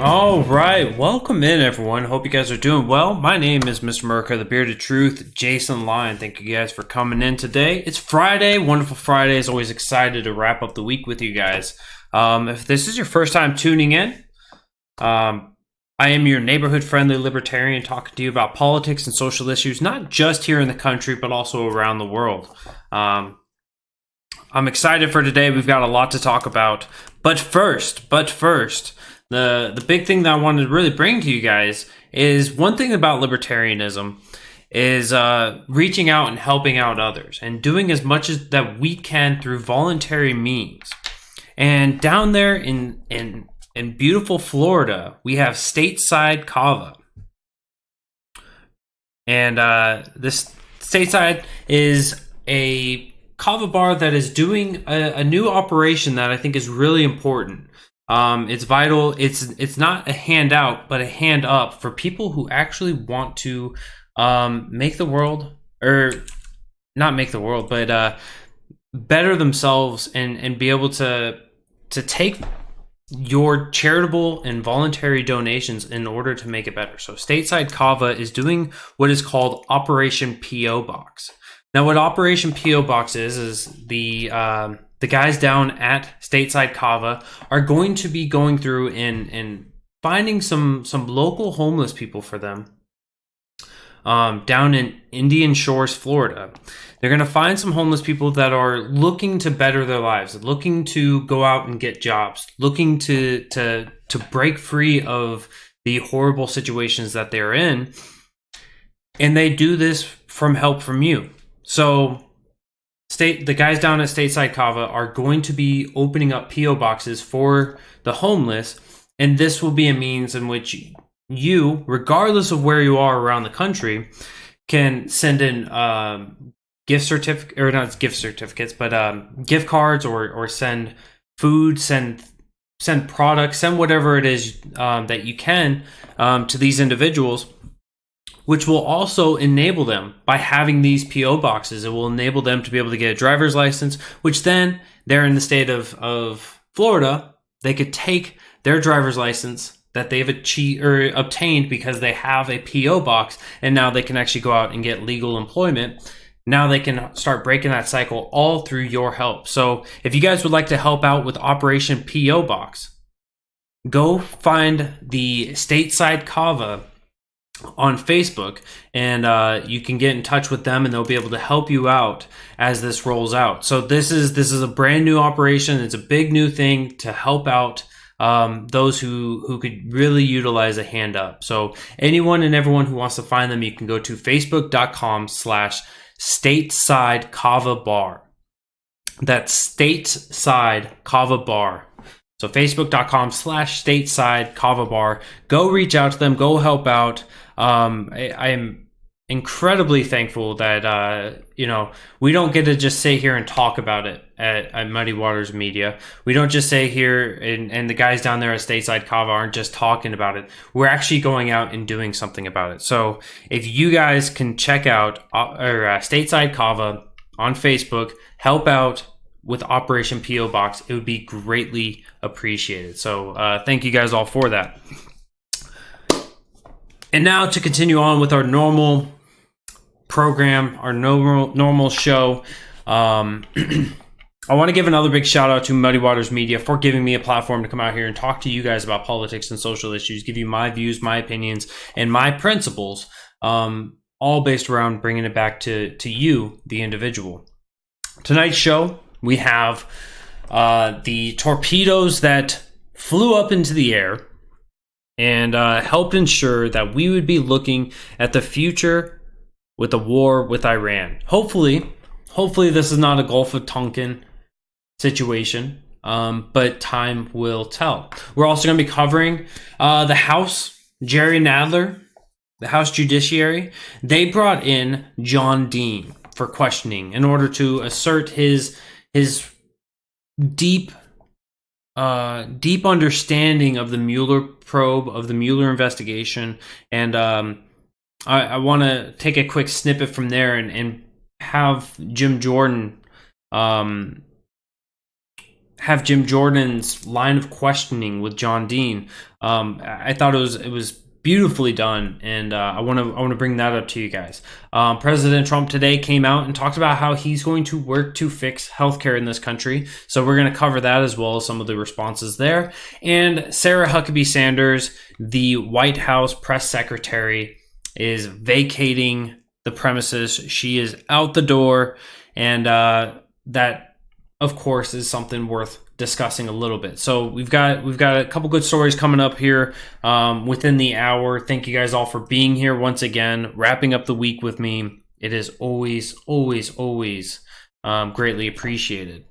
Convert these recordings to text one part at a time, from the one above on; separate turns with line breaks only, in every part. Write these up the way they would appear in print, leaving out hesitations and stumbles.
All right, welcome in everyone. Hope you guys are doing well. My name is Mr. Merca, the Bearded Truth, Jason Lyon. Thank you guys for coming in today. It's Friday, wonderful Friday. As always, excited to wrap up the week with you guys. If this is your first time tuning in, I am your neighborhood-friendly libertarian talking to you about politics and social issues, not just here in the country, but also around the world. I'm excited for today. We've got a lot to talk about. But first, the big thing that I wanted to really bring to you guys is one thing about libertarianism is reaching out and helping out others and doing as much as that we can through voluntary means. And down there in beautiful Florida, we have Stateside Kava. And this Stateside is a kava bar that is doing a new operation that I think is really important. It's vital. It's not a handout, but a hand up for people who actually want to make the world, or not make the world, but better themselves and be able to take your charitable and voluntary donations in order to make it better. So Stateside Kava is doing what is called Operation P.O. Box. Now, what Operation P.O. Box is the guys down at Stateside Kava are going to be going through and finding some local homeless people for them down in Indian Shores, Florida. They're going to find some homeless people that are looking to better their lives, looking to go out and get jobs, looking to break free of the horrible situations that they're in. And they do this from help from you. So the guys down at Stateside Kava are going to be opening up P.O. boxes for the homeless, and this will be a means in which you, regardless of where you are around the country, can send in gift cards, or send food, send products, send whatever it is that you can to these individuals, which will also enable them, by having these P.O. boxes, it will enable them to be able to get a driver's license, which then they're in the state of Florida. They could take their driver's license that they've obtained because they have a P.O. box, and now they can actually go out and get legal employment. Now they can start breaking that cycle all through your help. So if you guys would like to help out with Operation P.O. Box, go find the Stateside Kava on Facebook, and you can get in touch with them, and they'll be able to help you out as this rolls out. So this is a brand new operation. It's a big new thing to help out those who could really utilize a hand up. So anyone and everyone who wants to find them, you can go to facebook.com/Stateside Kava Bar. That's Stateside Kava Bar. So facebook.com/Stateside Kava Bar. Go reach out to them. Go help out. I am incredibly thankful that we don't get to just sit here and talk about it at Muddy Waters Media. We don't just sit here and the guys down there at Stateside Kava aren't just talking about it. We're actually going out and doing something about it. So if you guys can check out Stateside Kava on Facebook, help out with Operation P.O. Box, it would be greatly appreciated. So thank you guys all for that. And now to continue on with our normal program, our normal show. I want to give another big shout out to Muddy Waters Media for giving me a platform to come out here and talk to you guys about politics and social issues, give you my views, my opinions, and my principles, all based around bringing it back to you, the individual. Tonight's show, we have the torpedoes that flew up into the air and helped ensure that we would be looking at the future with a war with Iran. Hopefully this is not a Gulf of Tonkin situation, but time will tell. We're also going to be covering the House, Jerry Nadler, the House Judiciary. They brought in John Dean for questioning in order to assert his deep understanding of the Mueller probe, of the Mueller investigation. And I want to take a quick snippet from there and have Jim Jordan have have Jim Jordan's line of questioning with John Dean. I thought it was beautifully done, and I want to bring that up to you guys. President Trump today came out and talked about how he's going to work to fix healthcare in this country. So we're going to cover that as well as some of the responses there. And Sarah Huckabee Sanders, the White House press secretary, is vacating the premises. She is out the door, and that, of course, is something worth discussing a little bit. So we've got a couple good stories coming up here within the hour. Thank you guys all for being here once again, wrapping up the week with me. It is always greatly appreciated.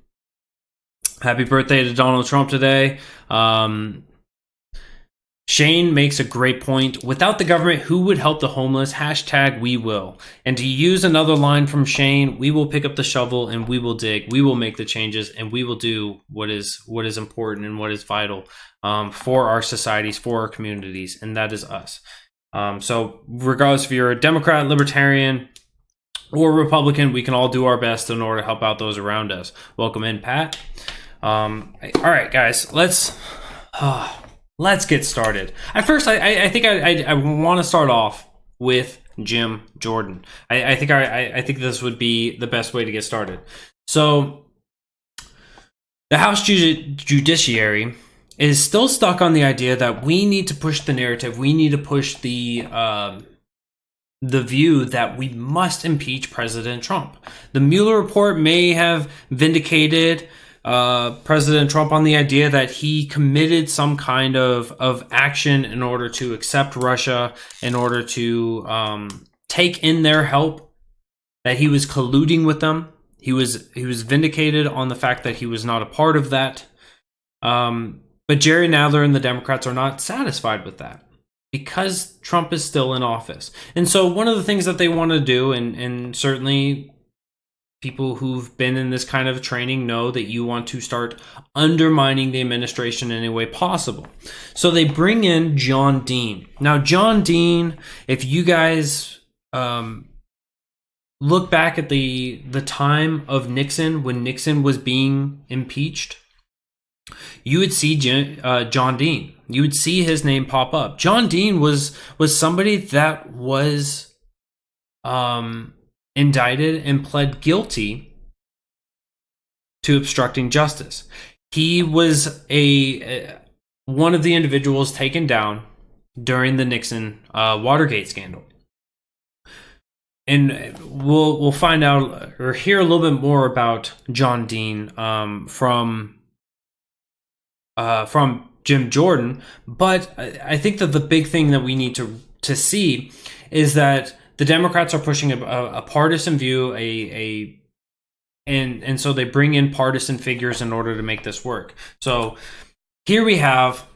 Happy birthday to Donald Trump today. Shane makes a great point. Without the government, who would help the homeless? # we will. And to use another line from Shane, we will pick up the shovel and we will dig. We will make the changes and we will do what is important and what is vital for our societies, for our communities, and that is us. So regardless if you're a Democrat, Libertarian, or Republican, we can all do our best in order to help out those around us. Welcome in, Pat. All right, guys, let's get started. At first, I think I want to start off with Jim Jordan. I think this would be the best way to get started. So, the House Judiciary is still stuck on the idea that we need to push the narrative. We need to push the view that we must impeach President Trump. The Mueller report may have vindicated President Trump on the idea that he committed some kind of action in order to accept Russia, in order to take in their help, that he was colluding with them. He was vindicated on the fact that he was not a part of that. But Jerry Nadler and the Democrats are not satisfied with that because Trump is still in office. And so one of the things that they want to do, and certainly people who've been in this kind of training know that you want to start undermining the administration in any way possible. So they bring in John Dean. Now, John Dean, if you guys look back at the time of Nixon, when Nixon was being impeached, you would see John Dean. You would see his name pop up. John Dean was somebody that was indicted and pled guilty to obstructing justice. He was one of the individuals taken down during the Nixon Watergate scandal. And we'll find out or hear a little bit more about John Dean from Jim Jordan. But I think that the big thing that we need to see is that the Democrats are pushing a partisan view, and so they bring in partisan figures in order to make this work. So here we have,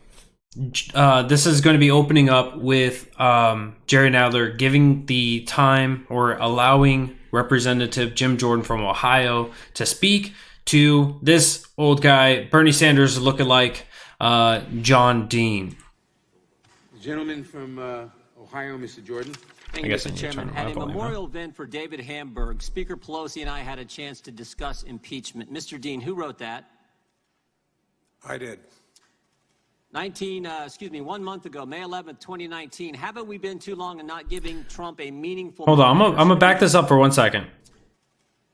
this is going to be opening up with Jerry Nadler giving the time or allowing Representative Jim Jordan from Ohio to speak to this old guy, Bernie Sanders lookalike, John Dean.
The gentleman from Ohio, Mr. Jordan.
Thank you, Mr. Chairman. At a memorial event for David Hamburg, Speaker Pelosi and I had a chance to discuss impeachment. Mr. Dean, who wrote that?
I did.
1 month ago, May 11th, 2019. Haven't we been too long in not giving Trump a meaningful...
Hold on, I'm gonna back this up for 1 second.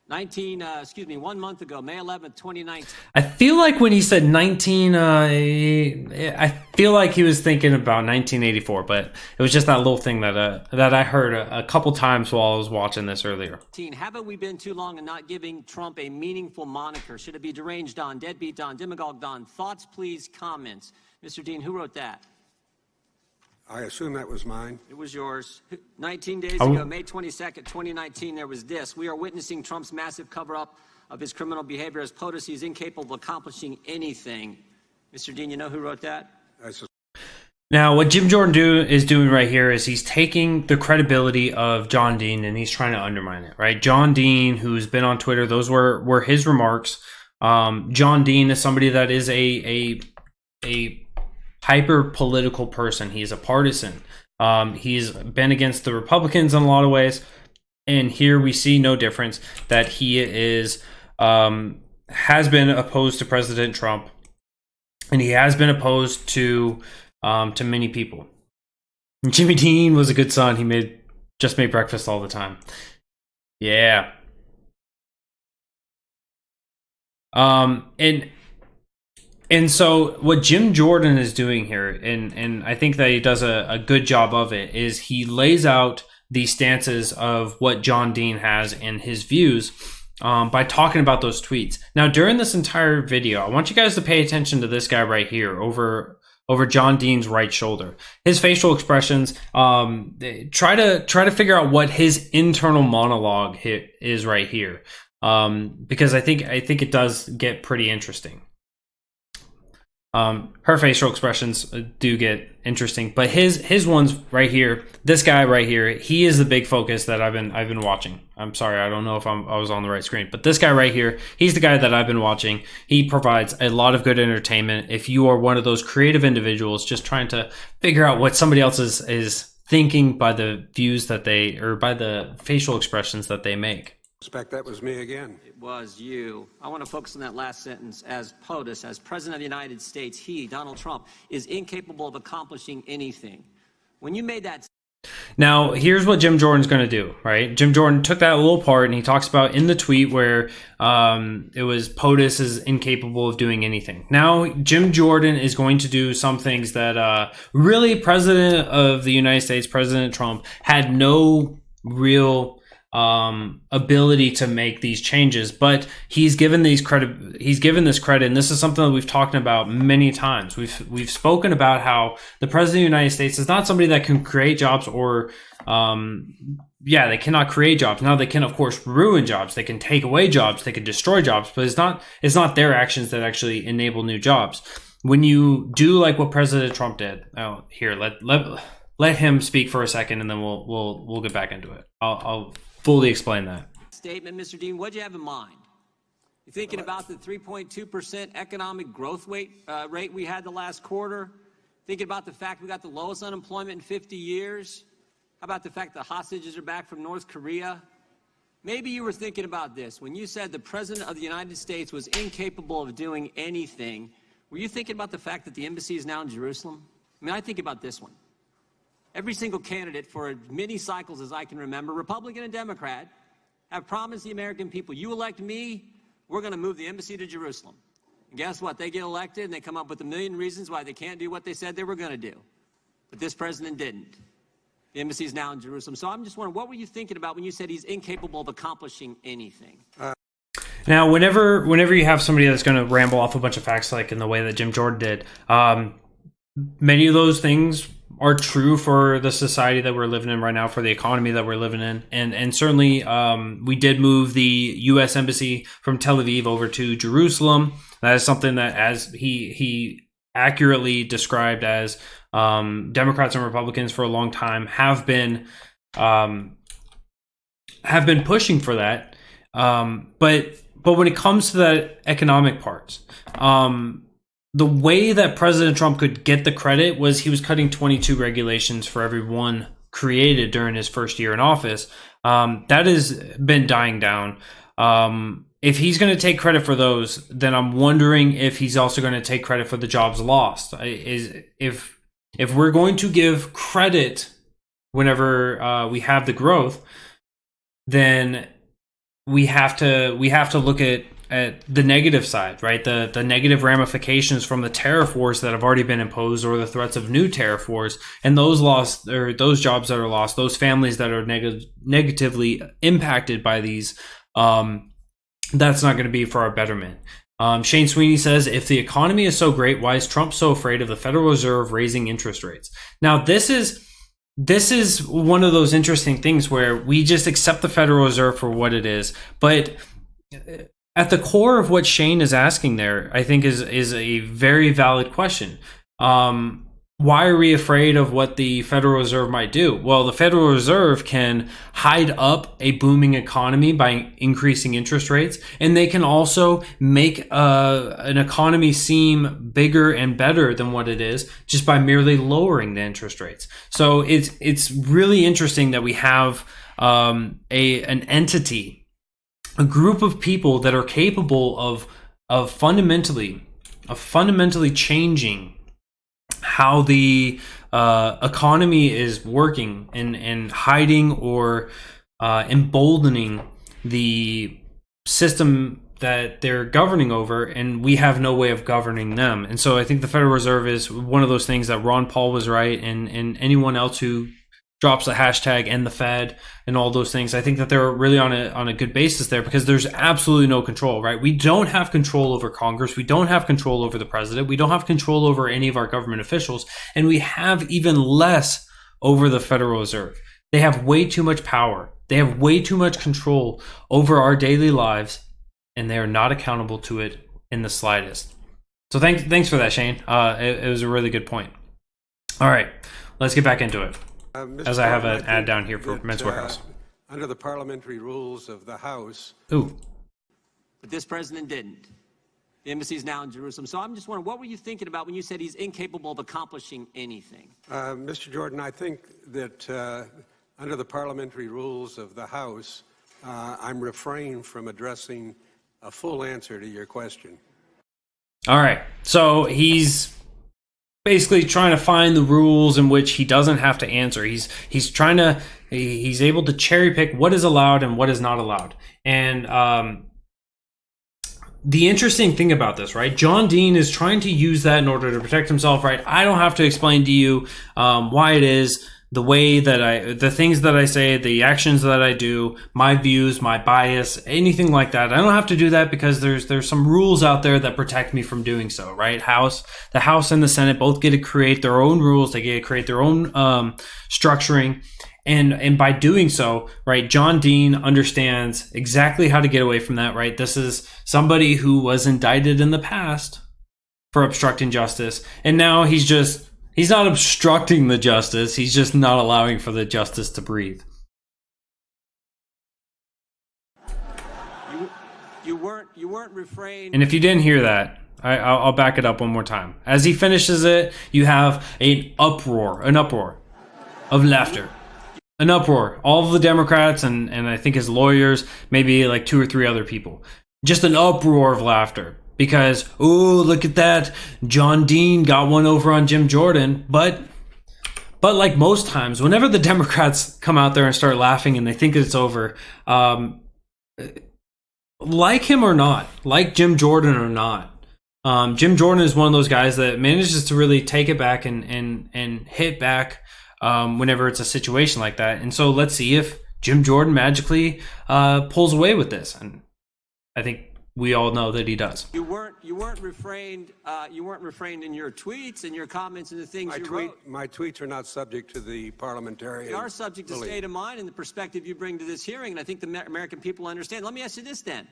1 month ago, May 11th, 2019.
I feel like when he said 19, I feel like he was thinking about 1984, but it was just that little thing that I heard a couple times while I was watching this earlier.
Haven't we been too long in not giving Trump a meaningful moniker? Should it be deranged Don, deadbeat Don, demagogue Don? Thoughts, please, comments. Mr. Dean, who wrote that?
I assume that was mine.
It was yours. 19 days ago, May 22nd, 2019, there was this. We are witnessing Trump's massive cover-up of his criminal behavior as POTUS. He's incapable of accomplishing anything. Mr. Dean, you know who wrote that?
Now, what Jim Jordan is doing right here is he's taking the credibility of John Dean and he's trying to undermine it, right? John Dean, who's been on Twitter, those were his remarks. John Dean is somebody that is a hyper-political person. He's a partisan. He's been against the Republicans in a lot of ways. And here we see no difference, that he is has been opposed to President Trump, and he has been opposed to many people. Jimmy Dean was a good son. He just made breakfast all the time. Yeah. And so what Jim Jordan is doing here, and I think that he does a good job of it, is he lays out the stances of what John Dean has and his views by talking about those tweets. Now, during this entire video, I want you guys to pay attention to this guy right here over John Dean's right shoulder. His facial expressions, try to figure out what his internal monologue is right here, because I think it does get pretty interesting. Her facial expressions do get interesting, but his ones right here, this guy right here, he is the big focus that I've been watching. I'm sorry, I don't know if I was on the right screen, but this guy right here, he's the guy that I've been watching. He provides a lot of good entertainment. If you are one of those creative individuals just trying to figure out what somebody else is thinking by the views that by the facial expressions that they make.
That was me again.
It was you. I want to focus on that last sentence. As POTUS, as President of the United States, he, Donald Trump, is incapable of accomplishing anything. When you made that...
Now, here's what Jim Jordan's going to do, right? Jim Jordan took that little part and he talks about in the tweet where it was POTUS is incapable of doing anything. Now, Jim Jordan is going to do some things that really President of the United States, President Trump, had no real ability to make these changes, but he's given this credit, and this is something that we've talked about many times. We've spoken about how the President of the United States is not somebody that can create jobs, or they cannot create jobs. Now they can, of course, ruin jobs, they can take away jobs, they can destroy jobs, but it's not their actions that actually enable new jobs. When you do like what President Trump did, let him speak for a second, and then we'll get back into it. I'll fully explain that
statement. Mr. Dean, what do you have in mind? You thinking about the 3.2% economic growth rate we had the last quarter? Thinking about the fact we got the lowest unemployment in 50 years? How about the fact the hostages are back from North Korea? Maybe you were thinking about this when you said the President of the United States was incapable of doing anything. Were you thinking about the fact that the embassy is now in Jerusalem? I mean, I think about this one. Every single candidate for as many cycles as I can remember, Republican and Democrat, have promised the American people, you elect me, we're going to move the embassy to Jerusalem. And guess what? They get elected and they come up with a million reasons why they can't do what they said they were going to do. But this president didn't. The embassy is now in Jerusalem. So I'm just wondering, what were you thinking about when you said he's incapable of accomplishing anything?
Now, whenever you have somebody that's going to ramble off a bunch of facts like in the way that Jim Jordan did, many of those things are true for the society that we're living in right now, for the economy that we're living in. And certainly we did move the U.S. Embassy from Tel Aviv over to Jerusalem. That is something that, as he accurately described, as Democrats and Republicans for a long time have been pushing for that. But when it comes to that economic parts, the way that President Trump could get the credit was he was cutting 22 regulations for every one created during his first year in office. That has been dying down. If he's going to take credit for those, then I'm wondering if he's also going to take credit for the jobs lost. If we're going to give credit whenever we have the growth, then we have to look at the negative side, right? The negative ramifications from the tariff wars that have already been imposed, or the threats of new tariff wars, and those lost, or those jobs that are lost, those families that are negatively impacted by these. That's not going to be for our betterment. Shane Sweeney says, if the economy is so great, why is Trump so afraid of the Federal Reserve raising interest rates? Now, this is one of those interesting things where we just accept the Federal Reserve for what it is, but at the core of what Shane is asking there, I think is a very valid question. Why are we afraid of what the Federal Reserve might do? Well, the Federal Reserve can hide up a booming economy by increasing interest rates, and they can also make an economy seem bigger and better than what it is just by merely lowering the interest rates. So it's really interesting that we have an entity a group of people that are capable of fundamentally changing how the economy is working and hiding or emboldening the system that they're governing over, and we have no way of governing them. And so I think the Federal Reserve is one of those things that Ron Paul was right, and anyone else who drops the hashtag and the Fed and all those things, I think that they're really on a good basis there, because there's absolutely no control, right? We don't have control over Congress. We don't have control over the president. We don't have control over any of our government officials, and we have even less over the Federal Reserve. They have way too much power. They have way too much control over our daily lives, and they are not accountable to it in the slightest. So thanks for that, Shane. It was a really good point. All right, let's get back into it. As I have an ad down here for Men's Warehouse.
Under the parliamentary rules of the House.
Ooh.
But this president didn't. The embassy is now in Jerusalem. So I'm just wondering, what were you thinking about when you said he's incapable of accomplishing anything?
Mr. Jordan, I think that under the parliamentary rules of the House, I'm refraining from addressing a full answer to your question.
All right. So he's basically trying to find the rules in which he doesn't have to answer. He's able to cherry pick what is allowed and what is not allowed. And the interesting thing about this, right? John Dean is trying to use that in order to protect himself, right? I don't have to explain to you why it is the way that the things that I say, the actions that I do, my views, my bias, anything like that. I don't have to do that because there's some rules out there that protect me from doing so, right? The House and the Senate both get to create their own rules. They get to create their own structuring. And by doing so, right, John Dean understands exactly how to get away from that, right? This is somebody who was indicted in the past for obstructing justice. And now he's not obstructing the justice. He's just not allowing for the justice to breathe.
You weren't refrained.
And if you didn't hear that, I'll back it up one more time. As he finishes it, you have an uproar of laughter. An uproar. All of the Democrats and I think his lawyers, maybe like 2 or 3 other people. Just an uproar of laughter. Because, oh, look at that. John Dean got one over on Jim Jordan. But like most times, whenever the Democrats come out there and start laughing and they think it's over, like him or not, like Jim Jordan or not, Jim Jordan is one of those guys that manages to really take it back and hit back whenever it's a situation like that. And so let's see if Jim Jordan magically pulls away with this. And I think we all know that he does.
You weren't refrained in your tweets and your comments and the things you wrote.
My tweets are not subject to the parliamentarian.
They are subject to state of mind and the perspective you bring to this hearing, and I think the American people understand. Let me ask you this then: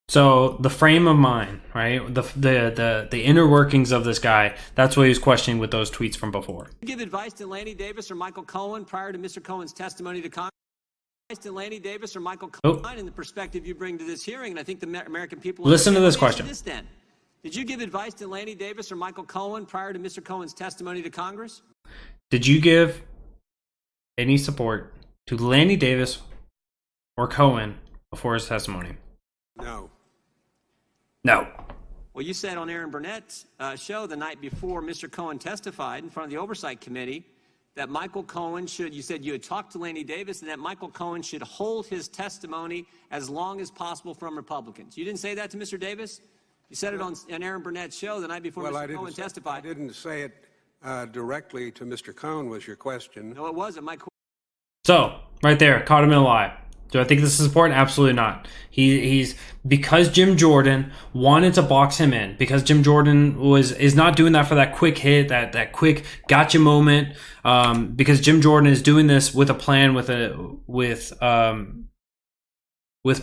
So the frame of mind, right? The inner workings of this guy. That's what he was questioning with those tweets from before.
Did you give advice to Lanny Davis or Michael Cohen prior to Mr. Cohen's testimony to Congress? To Lanny Davis or Michael Cohen and the perspective you bring to this hearing, and I think the American people
listen to this question.
Did you give advice to Lanny Davis or Michael Cohen prior to Mr. Cohen's testimony to Congress?
Did you give any support to Lanny Davis or Cohen before his testimony?
No.
Well, you said on Aaron Burnett's show the night before Mr. Cohen testified in front of the Oversight Committee that Michael Cohen you said you had talked to Lanny Davis and that Michael Cohen should hold his testimony as long as possible from Republicans. You didn't say that to Mr. Davis? You said it on Aaron Burnett's show the night before Mr. Cohen testified.
I didn't say it directly to Mr. Cohen was your question.
No, it wasn't.
So, right there, caught him in a lie. Do I think this is important? Absolutely not. He's because Jim Jordan wanted to box him in, because Jim Jordan is not doing that for that quick hit, that quick gotcha moment. Because Jim Jordan is doing this with a plan, with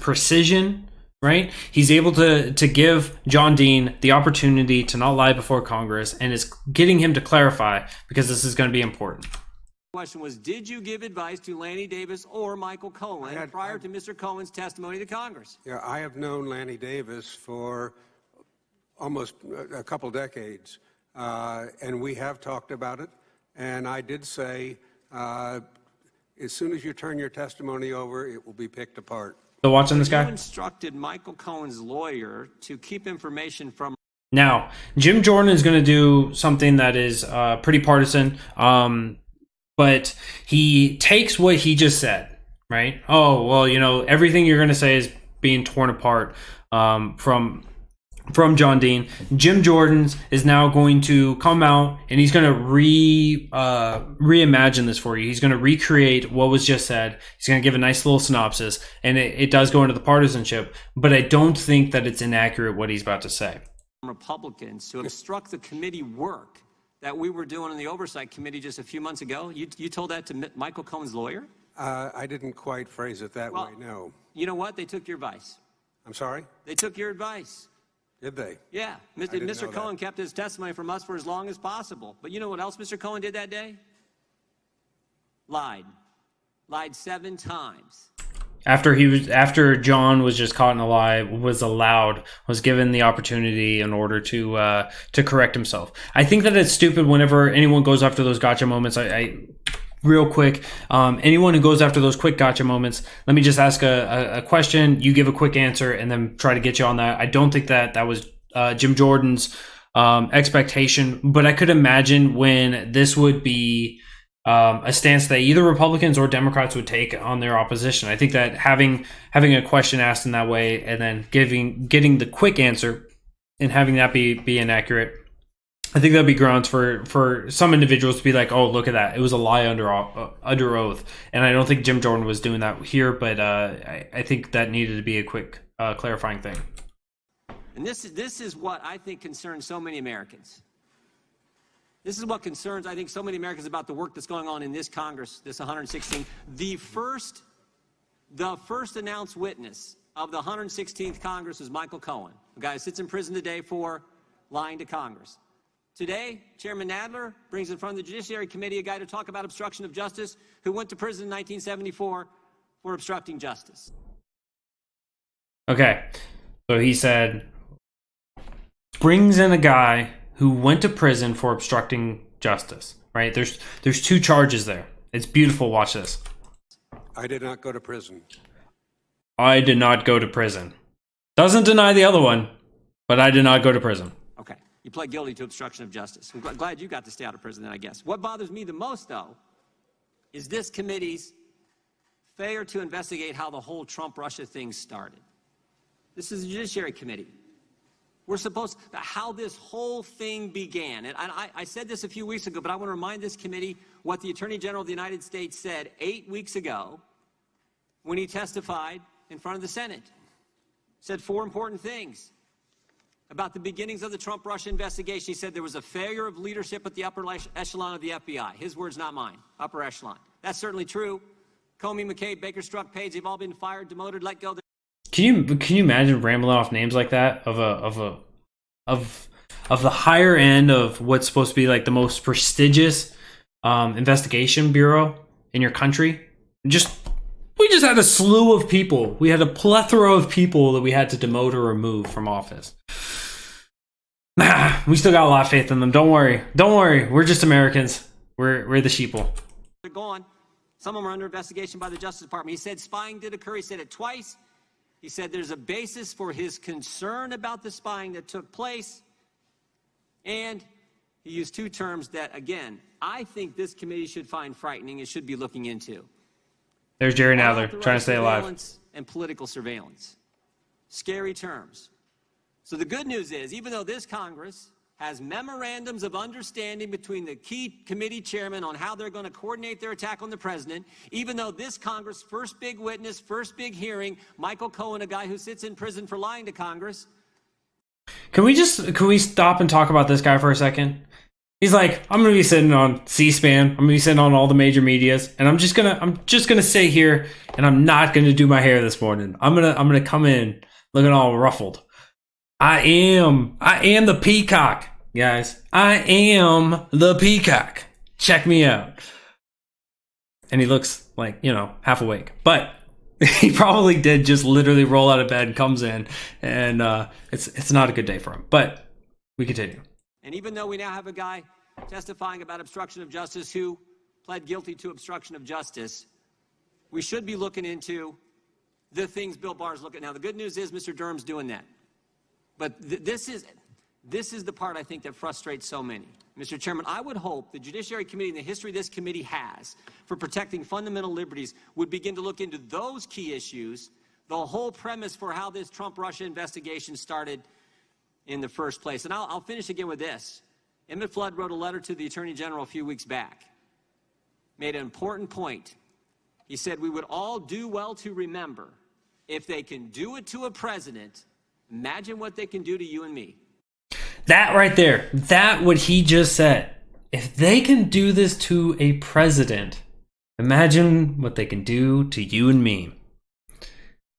precision, right? He's able to give John Dean the opportunity to not lie before Congress, and is getting him to clarify because this is going to be important.
Question was, did you give advice to Lanny Davis or Michael Cohen prior to Mr. Cohen's testimony to Congress?
Yeah, I have known Lanny Davis for almost a couple decades, and we have talked about it. And I did say, as soon as you turn your testimony over, it will be picked apart.
Still watching this guy?
You instructed Michael Cohen's lawyer to keep information from.
Now, Jim Jordan is going to do something that is pretty partisan, but he takes what he just said, right? Oh, well, you know, everything you're going to say is being torn apart from John Dean. Jim Jordan's is now going to come out and he's going to reimagine this for you. He's going to recreate what was just said. He's going to give a nice little synopsis, and it does go into the partisanship, but I don't think that it's inaccurate what he's about to say.
Republicans to obstruct the committee work that we were doing in the Oversight Committee just a few months ago. You told that to Michael Cohen's lawyer?
I didn't quite phrase it that way, no.
You know what? They took your advice.
I'm sorry?
They took your advice.
Did they?
Yeah. Mr. Cohen kept his testimony from us for as long as possible. But you know what else Mr. Cohen did that day? Lied 7 times.
After John was just caught in a lie, was given the opportunity in order to correct himself. I think that it's stupid whenever anyone goes after those gotcha moments. Real quick, anyone who goes after those quick gotcha moments, let me just ask a question. You give a quick answer and then try to get you on that. I don't think that was Jim Jordan's expectation, but I could imagine when this would be a stance that either Republicans or Democrats would take on their opposition. I think that having a question asked in that way and then getting the quick answer and having that be inaccurate, I think that'd be grounds for some individuals to be like, oh, look at that. It was a lie under oath. And I don't think Jim Jordan was doing that here, but I think that needed to be a quick clarifying thing.
And this is what I think concerns so many Americans. This is what concerns, I think, so many Americans about the work that's going on in this Congress, this 116th. The first announced witness of the 116th Congress is Michael Cohen, a guy who sits in prison today for lying to Congress. Today, Chairman Nadler brings in front of the Judiciary Committee a guy to talk about obstruction of justice who went to prison in 1974 for obstructing justice.
Okay, so he said, brings in a guy who went to prison for obstructing justice, right? There's 2 charges there. It's beautiful. Watch this.
I did not go to prison.
I did not go to prison. Doesn't deny the other one, but I did not go to prison.
Okay. You pled guilty to obstruction of justice. I'm glad you got to stay out of prison then, I guess. What bothers me the most, though, is this committee's failure to investigate how the whole Trump-Russia thing started. This is the Judiciary Committee. We're supposed to, how this whole thing began. And I said this a few weeks ago, but I want to remind this committee what the Attorney General of the United States said 8 weeks ago when he testified in front of the Senate. He said 4 important things about the beginnings of the Trump-Russia investigation. He said there was a failure of leadership at the upper echelon of the FBI. His words, not mine. Upper echelon. That's certainly true. Comey, McCabe, Baker, Strzok, Page, they've all been fired, demoted, let go.
Can you imagine rambling off names like that of the higher end of what's supposed to be like the most prestigious investigation bureau in your country? We just had a slew of people. We had a plethora of people that we had to demote or remove from office. We still got a lot of faith in them. Don't worry. We're just Americans. We're the sheeple.
They're gone. Some of them are under investigation by the Justice Department. He said spying did occur. He said it twice. He said there's a basis for his concern about the spying that took place. And he used 2 terms that, again, I think this committee should find frightening and should be looking into.
There's Jerry Nadler trying to stay alive.
And political surveillance. Scary terms. So the good news is, even though this Congress has memorandums of understanding between the key committee chairmen on how they're going to coordinate their attack on the president, even though this Congress' first big witness, first big hearing, Michael Cohen, a guy who sits in prison for lying to Congress. Can we
stop and talk about this guy for a second? He's like, I'm going to be sitting on C-SPAN. I'm going to be sitting on all the major medias, and I'm just going to sit here, and I'm not going to do my hair this morning. I'm going to come in looking all ruffled. I am the peacock, guys. I am the peacock. Check me out. And he looks like, half awake. But he probably did just literally roll out of bed and comes in, and it's not a good day for him. But we continue.
And even though we now have a guy testifying about obstruction of justice who pled guilty to obstruction of justice, we should be looking into the things Bill Barr's looking at. Now, the good news is Mr. Durham's doing that. But this is the part I think that frustrates so many. Mr. Chairman, I would hope the Judiciary Committee and the history this committee has for protecting fundamental liberties would begin to look into those key issues, the whole premise for how this Trump-Russia investigation started in the first place. And I'll finish again with this. Emmett Flood wrote a letter to the Attorney General a few weeks back, made an important point. He said, we would all do well to remember, if they can do it to a president, imagine what they can do to you and me.
That right there, that what he just said. If they can do this to a president, imagine what they can do to you and me.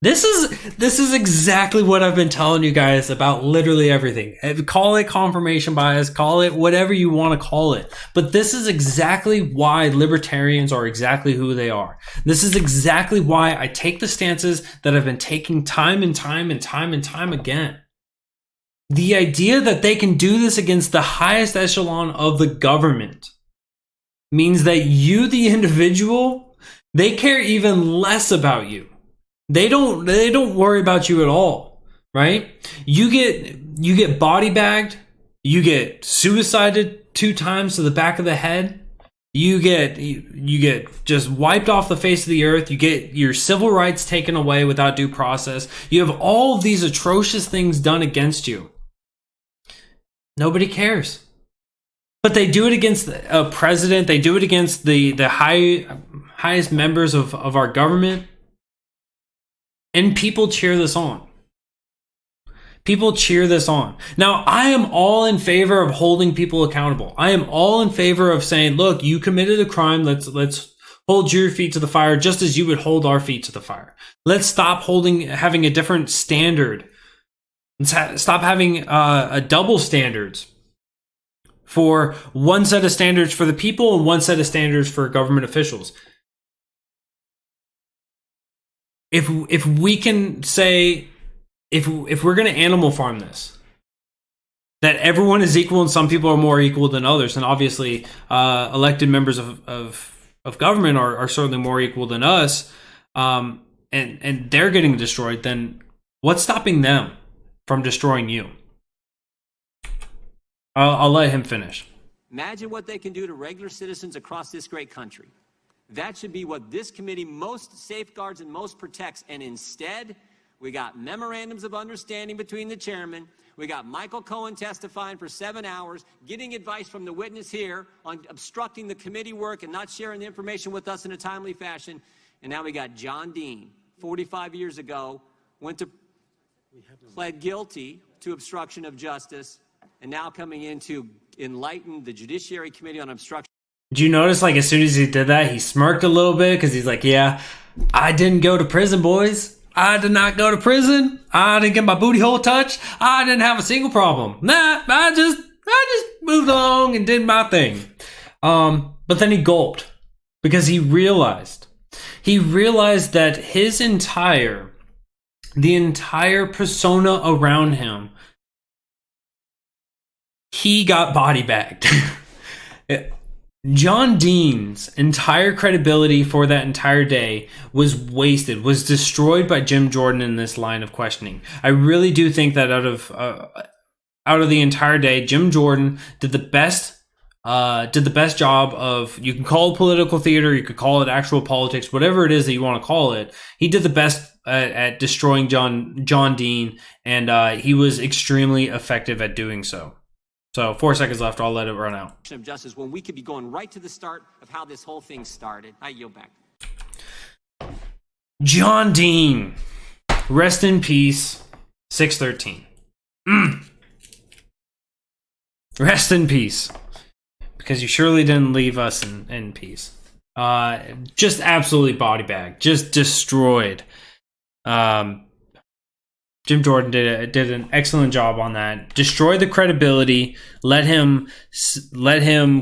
This is exactly what I've been telling you guys about literally everything. Call it confirmation bias, call it whatever you want to call it. But this is exactly why libertarians are exactly who they are. This is exactly why I take the stances that I've been taking time and time again. The idea that they can do this against the highest echelon of the government means that you, the individual, they care even less about you. They don't worry about you at all, right? You get body bagged, you get suicided 2 times to the back of the head, you get just wiped off the face of the earth, you get your civil rights taken away without due process. You have all of these atrocious things done against you. Nobody cares. But they do it against a president, they do it against the highest members of our government. And people cheer this on. People cheer this on. Now, I am all in favor of holding people accountable. I am all in favor of saying, look, you committed a crime. Let's hold your feet to the fire just as you would hold our feet to the fire. Let's stop having a different standard. Let's stop having a double standards for one set of standards for the people and one set of standards for government officials. If we can say, if we're going to animal farm this, that everyone is equal and some people are more equal than others, and obviously elected members of government are certainly more equal than us, and they're getting destroyed, then what's stopping them from destroying you? I'll let him finish.
Imagine what they can do to regular citizens across this great country. That should be what this committee most safeguards and most protects. And instead, we got memorandums of understanding between the chairman. We got Michael Cohen testifying for 7 hours, getting advice from the witness here on obstructing the committee work and not sharing the information with us in a timely fashion. And now we got John Dean, 45 years ago, pled guilty to obstruction of justice, and now coming in to enlighten the Judiciary Committee on obstruction.
Did you notice, like, as soon as he did that, he smirked a little bit because he's like, yeah, I didn't go to prison, boys. I did not go to prison. I didn't get my booty hole touched. I didn't have a single problem. Nah, I just moved along and did my thing. But then he gulped because he realized that the entire persona around him, he got body bagged. John Dean's entire credibility for that entire day was wasted, was destroyed by Jim Jordan in this line of questioning. I really do think that out of the entire day, Jim Jordan did the best job of, you can call it political theater, you could call it actual politics, whatever it is that you want to call it. He did the best at destroying John Dean, and he was extremely effective at doing so. So 4 seconds left. I'll let it run out.
Of justice, when we could be going right to the start of how this whole thing started. I yield back.
John Dean, rest in peace. 613. Rest in peace, because you surely didn't leave us in peace. Just absolutely body bagged, just destroyed. Jim Jordan did an excellent job on that. Destroyed the credibility. Let him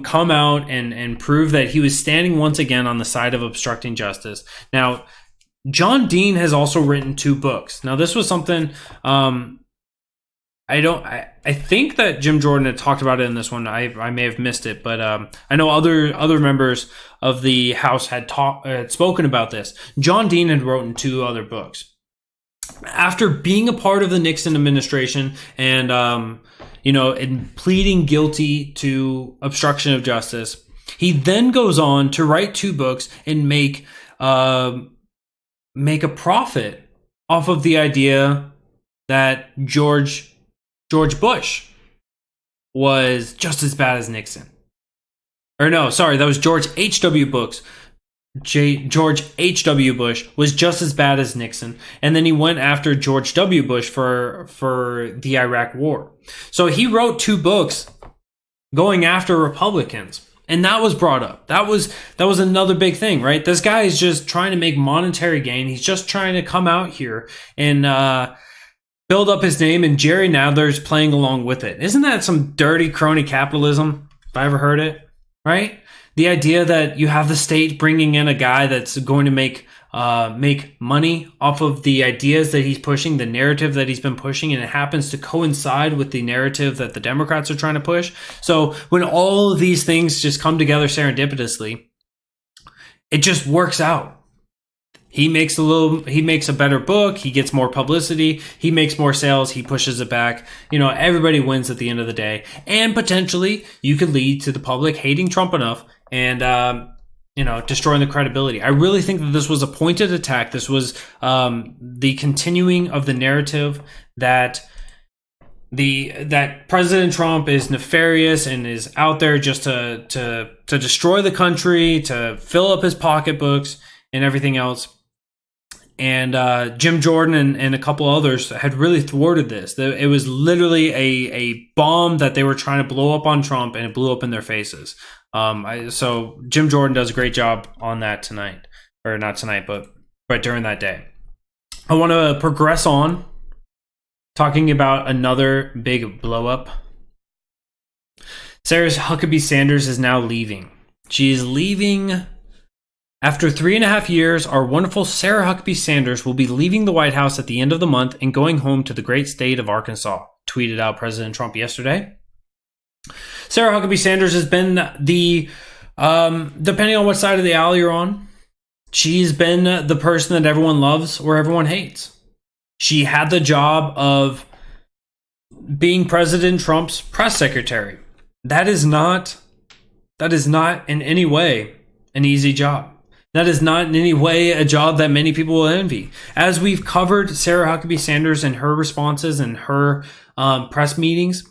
come out and prove that he was standing once again on the side of obstructing justice. Now, John Dean has also written 2 books. Now, this was something I think that Jim Jordan had talked about it in this one. I may have missed it, but I know other members of the House had spoken about this. John Dean had written 2 other books. after being a part of the Nixon administration and, and pleading guilty to obstruction of justice, he then goes on to write 2 books and make a profit off of the idea that George Bush was just as bad as Nixon. Or no, sorry, that was George H.W. Bush. George H.W. Bush was just as bad as Nixon, and then he went after George W. Bush for the Iraq War. So he wrote 2 books going after Republicans, and that was brought up. That was another big thing, right? This guy is just trying to make monetary gain. He's just trying to come out here and build up his name, and Jerry Nadler's playing along with it. Isn't that some dirty crony capitalism, if I ever heard it? Right? The idea that you have the state bringing in a guy that's going to make money off of the ideas that he's pushing, the narrative that he's been pushing, and it happens to coincide with the narrative that the Democrats are trying to push. So when all of these things just come together serendipitously, it just works out. He makes a better book. He gets more publicity. He makes more sales. He pushes it back. Everybody wins at the end of the day. And potentially you could lead to the public hating Trump enough and, destroying the credibility. I really think that this was a pointed attack. This was the continuing of the narrative that President Trump is nefarious and is out there just to destroy the country, to fill up his pocketbooks and everything else. And Jim Jordan and a couple others had really thwarted this. It was literally a bomb that they were trying to blow up on Trump, and it blew up in their faces. So Jim Jordan does a great job on that tonight. Or not tonight, but during that day. I want to progress on, talking about another big blow up. Sarah Huckabee Sanders is now leaving. She is leaving. After 3.5 years, our wonderful Sarah Huckabee Sanders will be leaving the White House at the end of the month and going home to the great state of Arkansas, tweeted out President Trump yesterday. Sarah Huckabee Sanders has been depending on what side of the aisle you're on, she's been the person that everyone loves or everyone hates. She had the job of being President Trump's press secretary. That is not in any way an easy job. That is not in any way a job that many people will envy. As we've covered Sarah Huckabee Sanders and her responses and her press meetings,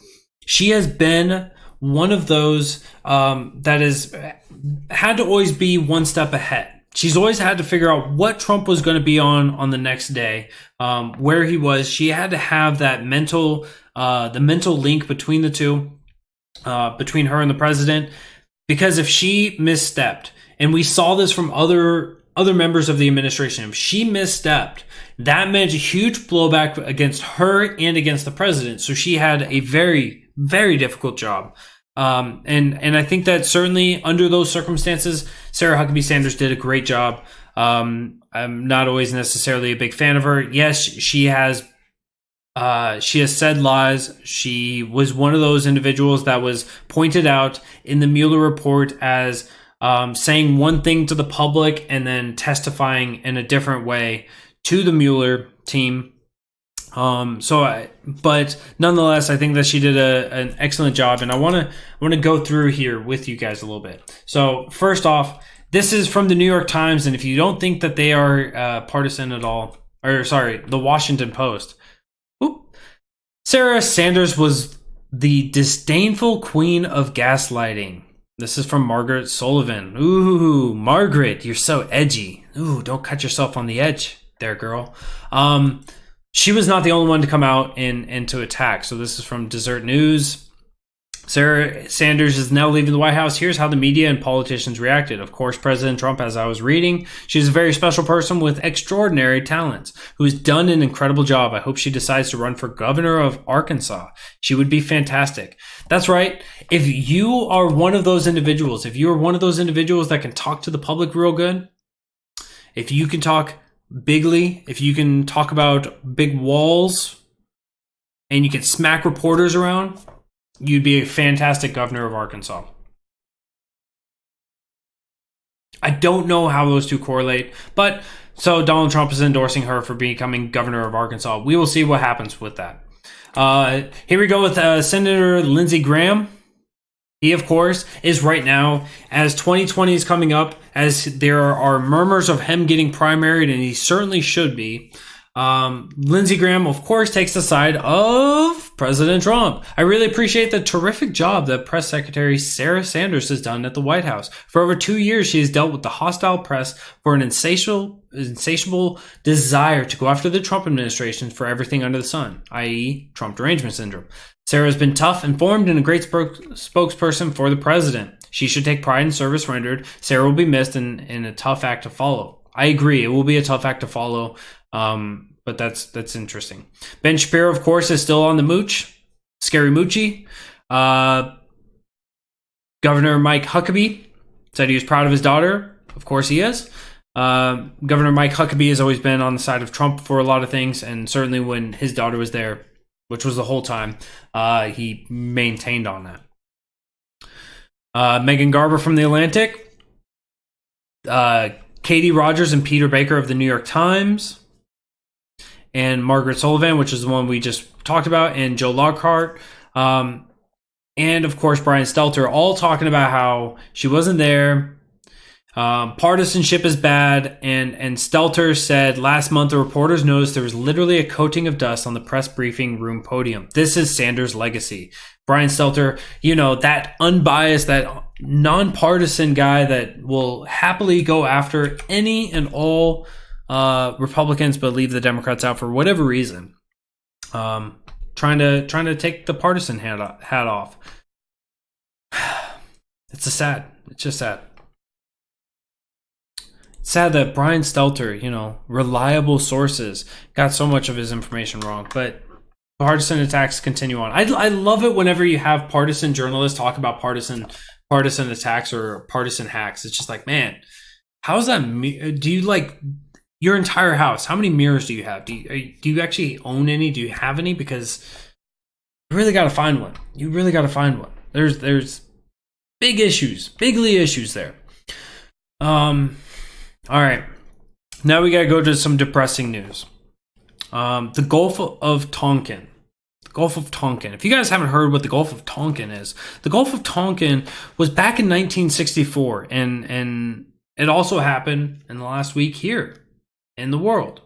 she has been one of those that has had to always be one step ahead. She's always had to figure out what Trump was going to be on the next day, where he was. She had to have that the mental link between the two, between her and the president, because if she misstepped, and we saw this from other members of the administration, if she misstepped, that meant a huge blowback against her and against the president. So she had a very, very difficult job. And I think that certainly under those circumstances, Sarah Huckabee Sanders did a great job. I'm not always necessarily a big fan of her. Yes, she has said lies. She was one of those individuals that was pointed out in the Mueller report as saying one thing to the public and then testifying in a different way to the Mueller team. But nonetheless, I think that she did an excellent job, and I want to go through here with you guys a little bit. So first off, this is from the New York Times, and if you don't think that they are partisan at all, the Washington Post. Sarah Sanders was the disdainful queen of gaslighting. This is from Margaret Sullivan. Ooh, Margaret, you're so edgy. Ooh, don't cut yourself on the edge there, girl. She was not the only one to come out and to attack. So this is from Desert News. Sarah Sanders is now leaving the White House. Here's how the media and politicians reacted. Of course, President Trump, as I was reading, she's a very special person with extraordinary talents who has done an incredible job. I hope she decides to run for governor of Arkansas. She would be fantastic. That's right. If you are one of those individuals, that can talk to the public real good, if you can talk bigly, if you can talk about big walls, and you can smack reporters around, you'd be a fantastic governor of Arkansas. I don't know how those two correlate, but So Donald Trump is endorsing her for becoming governor of Arkansas. We will see what happens with that. Here we go with Senator Lindsey Graham. He, of course, is right now, as 2020 is coming up, as there are murmurs of him getting primaried, and he certainly should be. Lindsey Graham, of course, takes the side of President Trump. I really appreciate the terrific job that Press Secretary Sarah Sanders has done at the White House. For over 2 years, she has dealt with the hostile press for an insatiable desire to go after the Trump administration for everything under the sun, i.e. Trump derangement syndrome. Sarah has been tough, informed, and a great spokesperson for the president. She should take pride in service rendered. Sarah will be missed and a tough act to follow. I agree. It will be a tough act to follow. But that's interesting. Ben Shapiro, of course, is still on the mooch. Scary Moochie. Governor Mike Huckabee said he was proud of his daughter. Of course he is. Governor Mike Huckabee has always been on the side of Trump for a lot of things, and certainly when his daughter was there, which was the whole time, he maintained on that. Megan Garber from The Atlantic. Katie Rogers and Peter Baker of the New York Times. And Margaret Sullivan, which is the one we just talked about, and Joe Lockhart. And, of course, Brian Stelter, all talking about how she wasn't there. Partisanship is bad. And Stelter said, last month, the reporters noticed there was literally a coating of dust on the press briefing room podium. This is Sanders' legacy. Brian Stelter, that unbiased, that nonpartisan guy that will happily go after any and all Republicans, but leave the Democrats out for whatever reason. Trying to take the partisan hat off. It's just sad. It's sad that Brian Stelter, reliable sources, got so much of his information wrong. But partisan attacks continue on. I love it whenever you have partisan journalists talk about partisan attacks or partisan hacks. It's just like, man, how's that? Do you like your entire house? How many mirrors do you have? Do you actually own any? Do you have any? Because you really got to find one. There's bigly issues there. All right. Now we got to go to some depressing news. The Gulf of Tonkin. If you guys haven't heard what the Gulf of Tonkin is, the Gulf of Tonkin was back in 1964, and it also happened in the last week here in the world.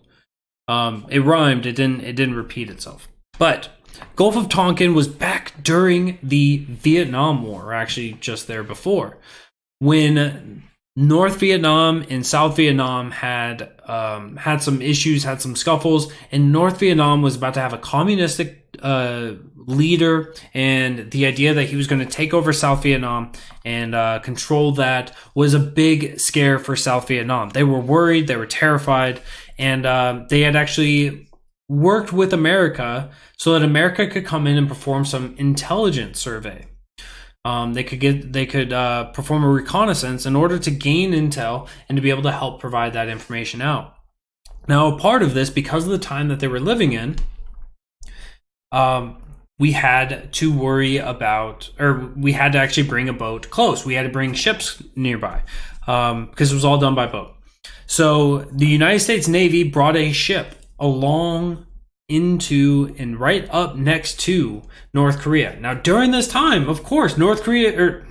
It rhymed. It didn't repeat itself. But Gulf of Tonkin was back during the Vietnam War, or actually just there before, when North Vietnam and South Vietnam had some issues, had some scuffles, and North Vietnam was about to have a communistic leader, and the idea that he was going to take over South Vietnam and control that was a big scare for South Vietnam. They were worried, they were terrified, and they had actually worked with America so that America could come in and perform some intelligence survey. They could perform a reconnaissance in order to gain intel and to be able to help provide that information out. Now, a part of this, because of the time that they were living in, we had to worry about, or we had to actually bring a boat close. We had to bring ships nearby because it was all done by boat. So the United States Navy brought a ship along into and right up next to North Korea. Now, during this time, of course, North Vietnam.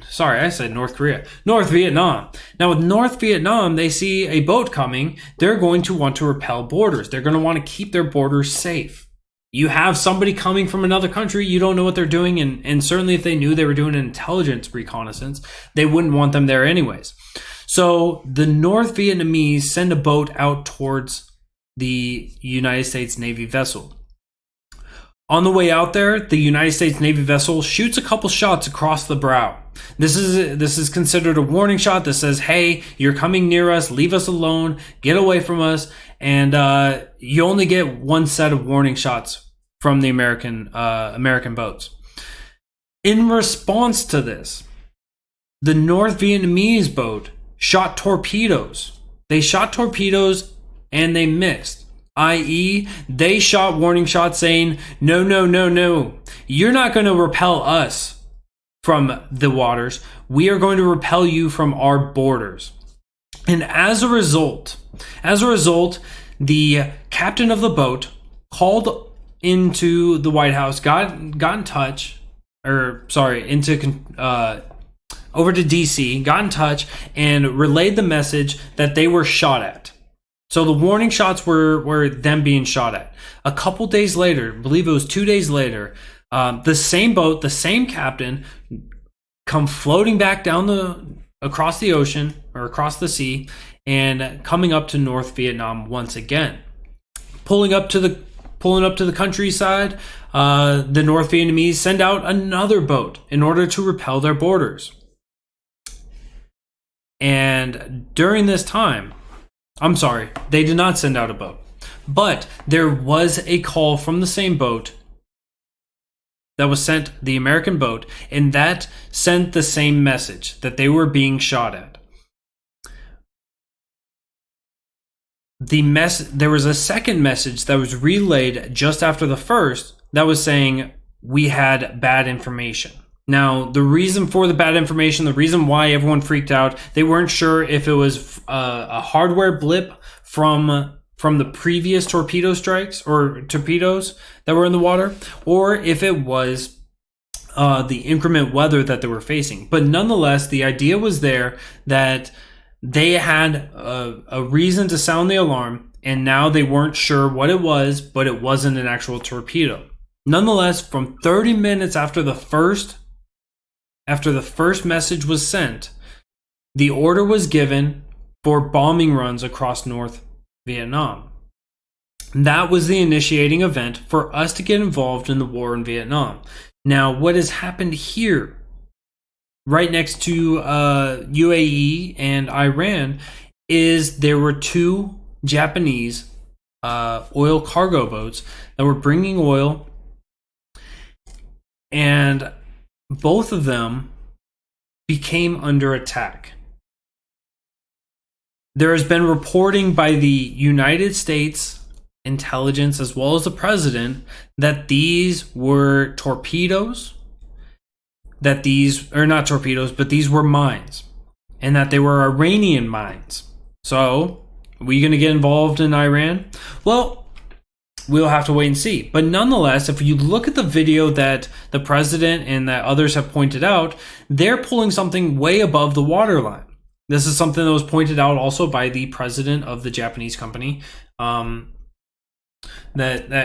Now, with North Vietnam, they see a boat coming. They're going to want to repel borders. They're going to want to keep their borders safe. You have somebody coming from another country, you don't know what they're doing, and certainly if they knew they were doing an intelligence reconnaissance, they wouldn't want them there anyways. So the North Vietnamese send a boat out towards the United States Navy vessel. On the way out there, the United States Navy vessel shoots a couple shots across the bow. This is considered a warning shot that says, hey, you're coming near us, leave us alone, get away from us, and you only get one set of warning shots from the American boats. In response to this, the North Vietnamese boat shot torpedoes. They shot torpedoes and they missed. I.e., they shot warning shots saying, no, you're not going to repel us from the waters. We are going to repel you from our borders. And as a result, the captain of the boat called into the White House, got in touch, over to DC, got in touch, and relayed the message that they were shot at. So the warning shots were them being shot at. A couple days later, I believe it was 2 days later, the same boat, the same captain, come floating back across the ocean or across the sea, and coming up to North Vietnam once again, pulling up to the countryside. The North Vietnamese send out another boat in order to repel their borders. And during this time, I'm sorry, they did not send out a boat, but there was a call from the same boat that was sent, the American boat, and that sent the same message that they were being shot at. There was a second message that was relayed just after the first that was saying we had bad information. Now, the reason for the bad information, the reason why everyone freaked out, they weren't sure if it was a hardware blip from the previous torpedo strikes or torpedoes that were in the water, or if it was the inclement weather that they were facing. But nonetheless, the idea was there that they had a reason to sound the alarm, and now they weren't sure what it was, but it wasn't an actual torpedo. Nonetheless, from 30 minutes after the first message was sent, the order was given for bombing runs across North Vietnam. That was the initiating event for us to get involved in the war in Vietnam. Now, what has happened here, right next to UAE and Iran, is there were two Japanese oil cargo boats that were bringing oil, and both of them became under attack. There has been reporting by the United States intelligence as well as the president that these were torpedoes, that these are not torpedoes, but these were mines, and that they were Iranian mines. So, are we going to get involved in Iran? Well, we'll have to wait and see. But nonetheless, if you look at the video that the president and that others have pointed out, they're pulling something way above the waterline. This is something that was pointed out also by the president of the Japanese company that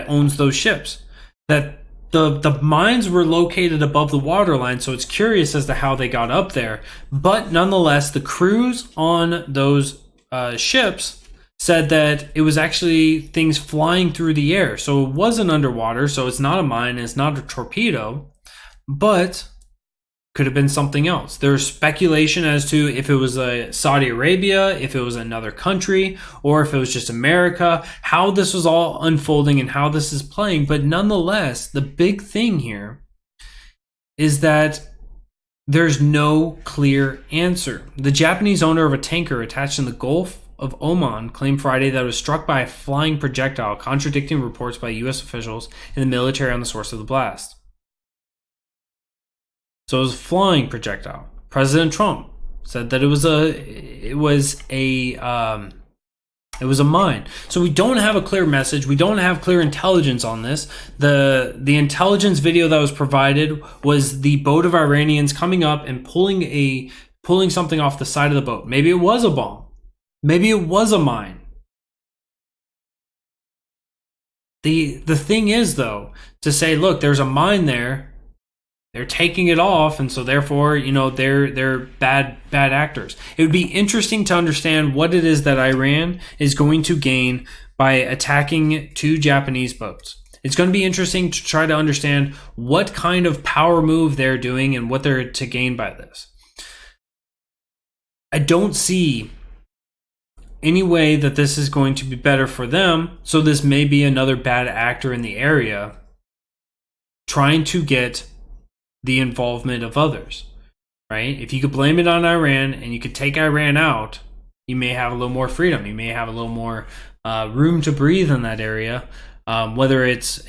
owns those ships. That the mines were located above the waterline, so it's curious as to how they got up there. But nonetheless, the crews on those ships said that it was actually things flying through the air. So it wasn't underwater, so it's not a mine, it's not a torpedo, but could have been something else. There's speculation as to if it was Saudi Arabia, if it was another country, or if it was just America, how this was all unfolding and how this is playing. But nonetheless, the big thing here is that there's no clear answer. The Japanese owner of a tanker attached in the Gulf of Oman claimed Friday that it was struck by a flying projectile, contradicting reports by U.S. officials and the military on the source of the blast. So it was a flying projectile. President Trump said that it was a mine. So we don't have a clear message. We don't have clear intelligence on this. The intelligence video that was provided was the boat of Iranians coming up and pulling something off the side of the boat. Maybe it was a bomb. Maybe it was a mine. The thing is, though, to say, look, there's a mine there, they're taking it off, and so therefore, they're bad actors. It would be interesting to understand what it is that Iran is going to gain by attacking two Japanese boats. It's going to be interesting to try to understand what kind of power move they're doing and what they're to gain by this. I don't see any way that this is going to be better for them, so this may be another bad actor in the area trying to get the involvement of others, right? If you could blame it on Iran and you could take Iran out, you may have a little more freedom. You may have a little more room to breathe in that area, whether it's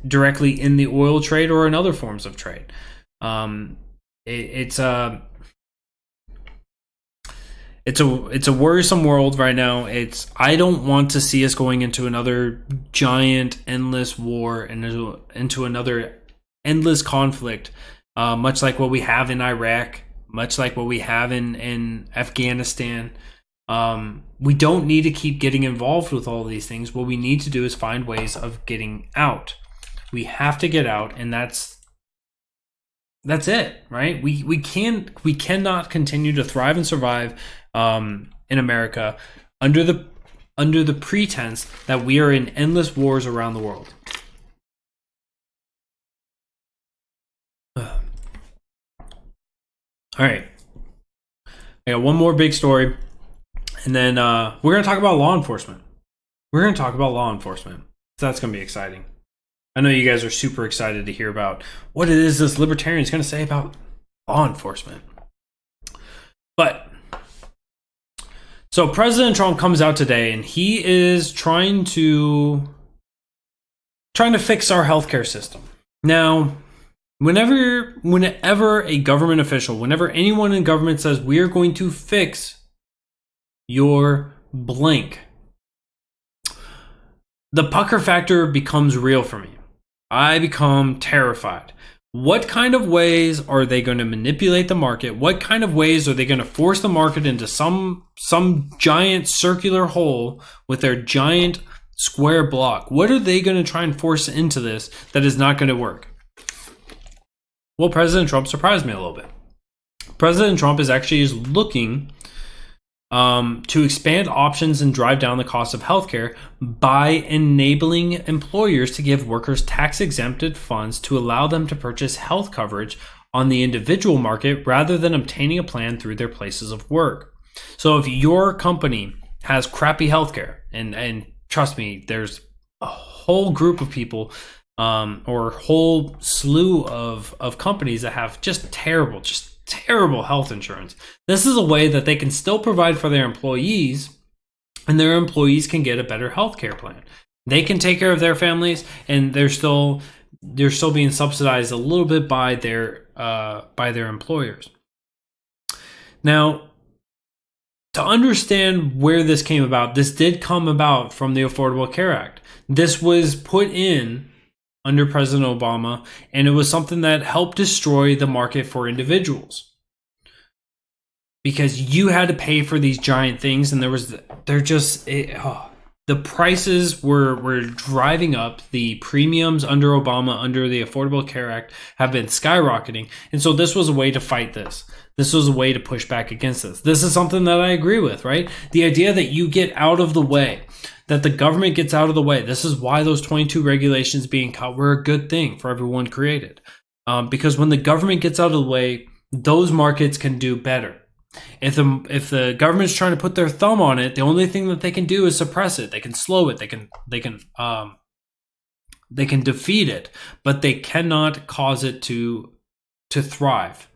directly in the oil trade or in other forms of trade. It's it's a worrisome world right now. I don't want to see us going into another giant endless war and into another endless conflict, much like what we have in Iraq, much like what we have in Afghanistan. We don't need to keep getting involved with all of these things. What we need to do is find ways of getting out. We have to get out, and that's it, right? We cannot continue to thrive and survive in America under the pretense that we are in endless wars around the world. All right, I got one more big story, and then we're going to talk about law enforcement. So that's going to be exciting. I know you guys are super excited to hear about what it is this libertarian is going to say about law enforcement. But so President Trump comes out today, and he is trying to fix our healthcare system. Now, whenever a government official, whenever anyone in government says we are going to fix your blank, the pucker factor becomes real for me. I become terrified. What kind of ways are they going to manipulate the market? What kind of ways are they going to force the market into some giant circular hole with their giant square block? What are they going to try and force into this that is not going to work? Well, President Trump surprised me a little bit. President Trump is looking to expand options and drive down the cost of healthcare by enabling employers to give workers tax-exempted funds to allow them to purchase health coverage on the individual market rather than obtaining a plan through their places of work. So if your company has crappy healthcare, and trust me, there's a whole group of people or whole slew of companies that have just terrible health insurance. This is a way that they can still provide for their employees, and their employees can get a better healthcare plan. They can take care of their families, and they're still being subsidized a little bit by their employers. Now, to understand where this came about, this did come about from the Affordable Care Act. This was put in under President Obama, and it was something that helped destroy the market for individuals, because you had to pay for these giant things, and the prices were driving up. The premiums under Obama, under the Affordable Care Act, have been skyrocketing, and so this was a way to fight this. This was a way to push back against this. This is something that I agree with, right? The idea that you get out of the way, that the government gets out of the way. This is why those 22 regulations being cut were a good thing for everyone created. Because when the government gets out of the way, those markets can do better. If the government's trying to put their thumb on it, the only thing that they can do is suppress it. They can slow it. They can defeat it, but they cannot cause it to thrive.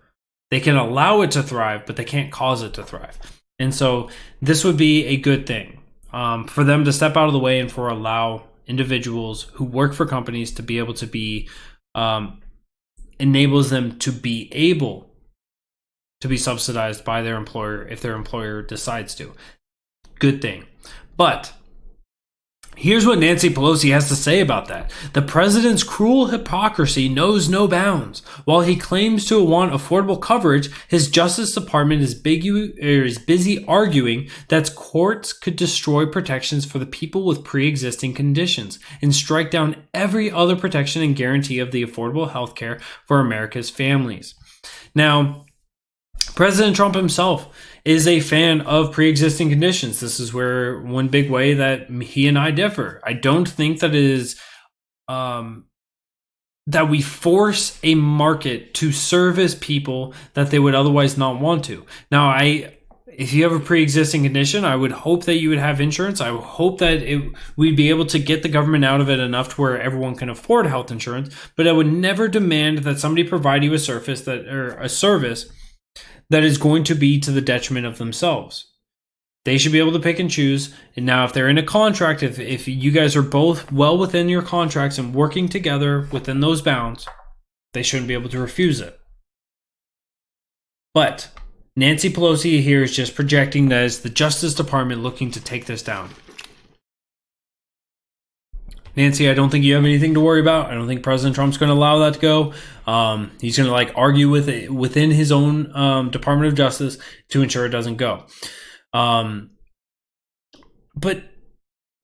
They can allow it to thrive, but they can't cause it to thrive. And so this would be a good thing. For them to step out of the way, and for allow individuals who work for companies to be able to be, enables them to be able to be subsidized by their employer if their employer decides to. Good thing. But here's what Nancy Pelosi has to say about that. The president's cruel hypocrisy knows no bounds. While he claims to want affordable coverage, his Justice Department is busy arguing that courts could destroy protections for the people with pre-existing conditions and strike down every other protection and guarantee of the affordable health care for America's families. Now, President Trump himself is a fan of pre-existing conditions. This is where one big way that he and I differ. I don't think that it is that we force a market to service people that they would otherwise not want to. Now, if you have a pre-existing condition, I would hope that you would have insurance. I would hope that we'd be able to get the government out of it enough to where everyone can afford health insurance. But I would never demand that somebody provide you a service that is going to be to the detriment of themselves. They should be able to pick and choose. And now, if they're in a contract, if you guys are both well within your contracts and working together within those bounds, they shouldn't be able to refuse it. But Nancy Pelosi here is just projecting that it's the Justice Department looking to take this down. Nancy, I don't think you have anything to worry about. I don't think President Trump's going to allow that to go. He's going to argue with it within his own Department of Justice to ensure it doesn't go. But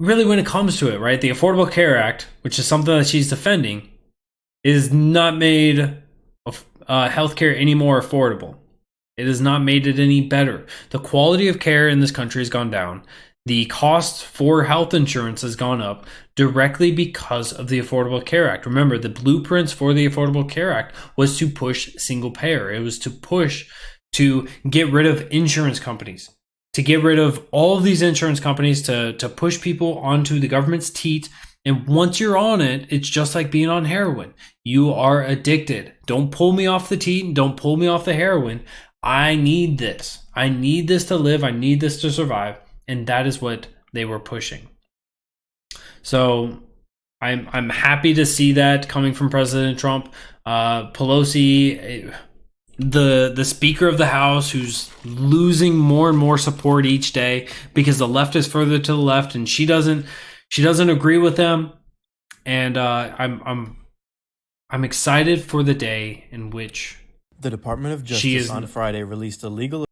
really, when it comes to it, right, the Affordable Care Act, which is something that she's defending, is not made healthcare any more affordable. It has not made it any better. The quality of care in this country has gone down. The cost for health insurance has gone up directly because of the Affordable Care Act. Remember, the blueprints for the Affordable Care Act was to push single payer. It was to push to get rid of insurance companies, to get rid of all of these insurance companies, to push people onto the government's teat. And once you're on it, it's just like being on heroin. You are addicted. Don't pull me off the teat. Don't pull me off the heroin. I need this. I need this to live. I need this to survive. And that is what they were pushing. So I'm happy to see that coming from President Trump. Pelosi, the Speaker of the House, who's losing more and more support each day because the left is further to the left, and she doesn't agree with them. And I'm excited for the day in which
the Department of Justice on Friday released a legal.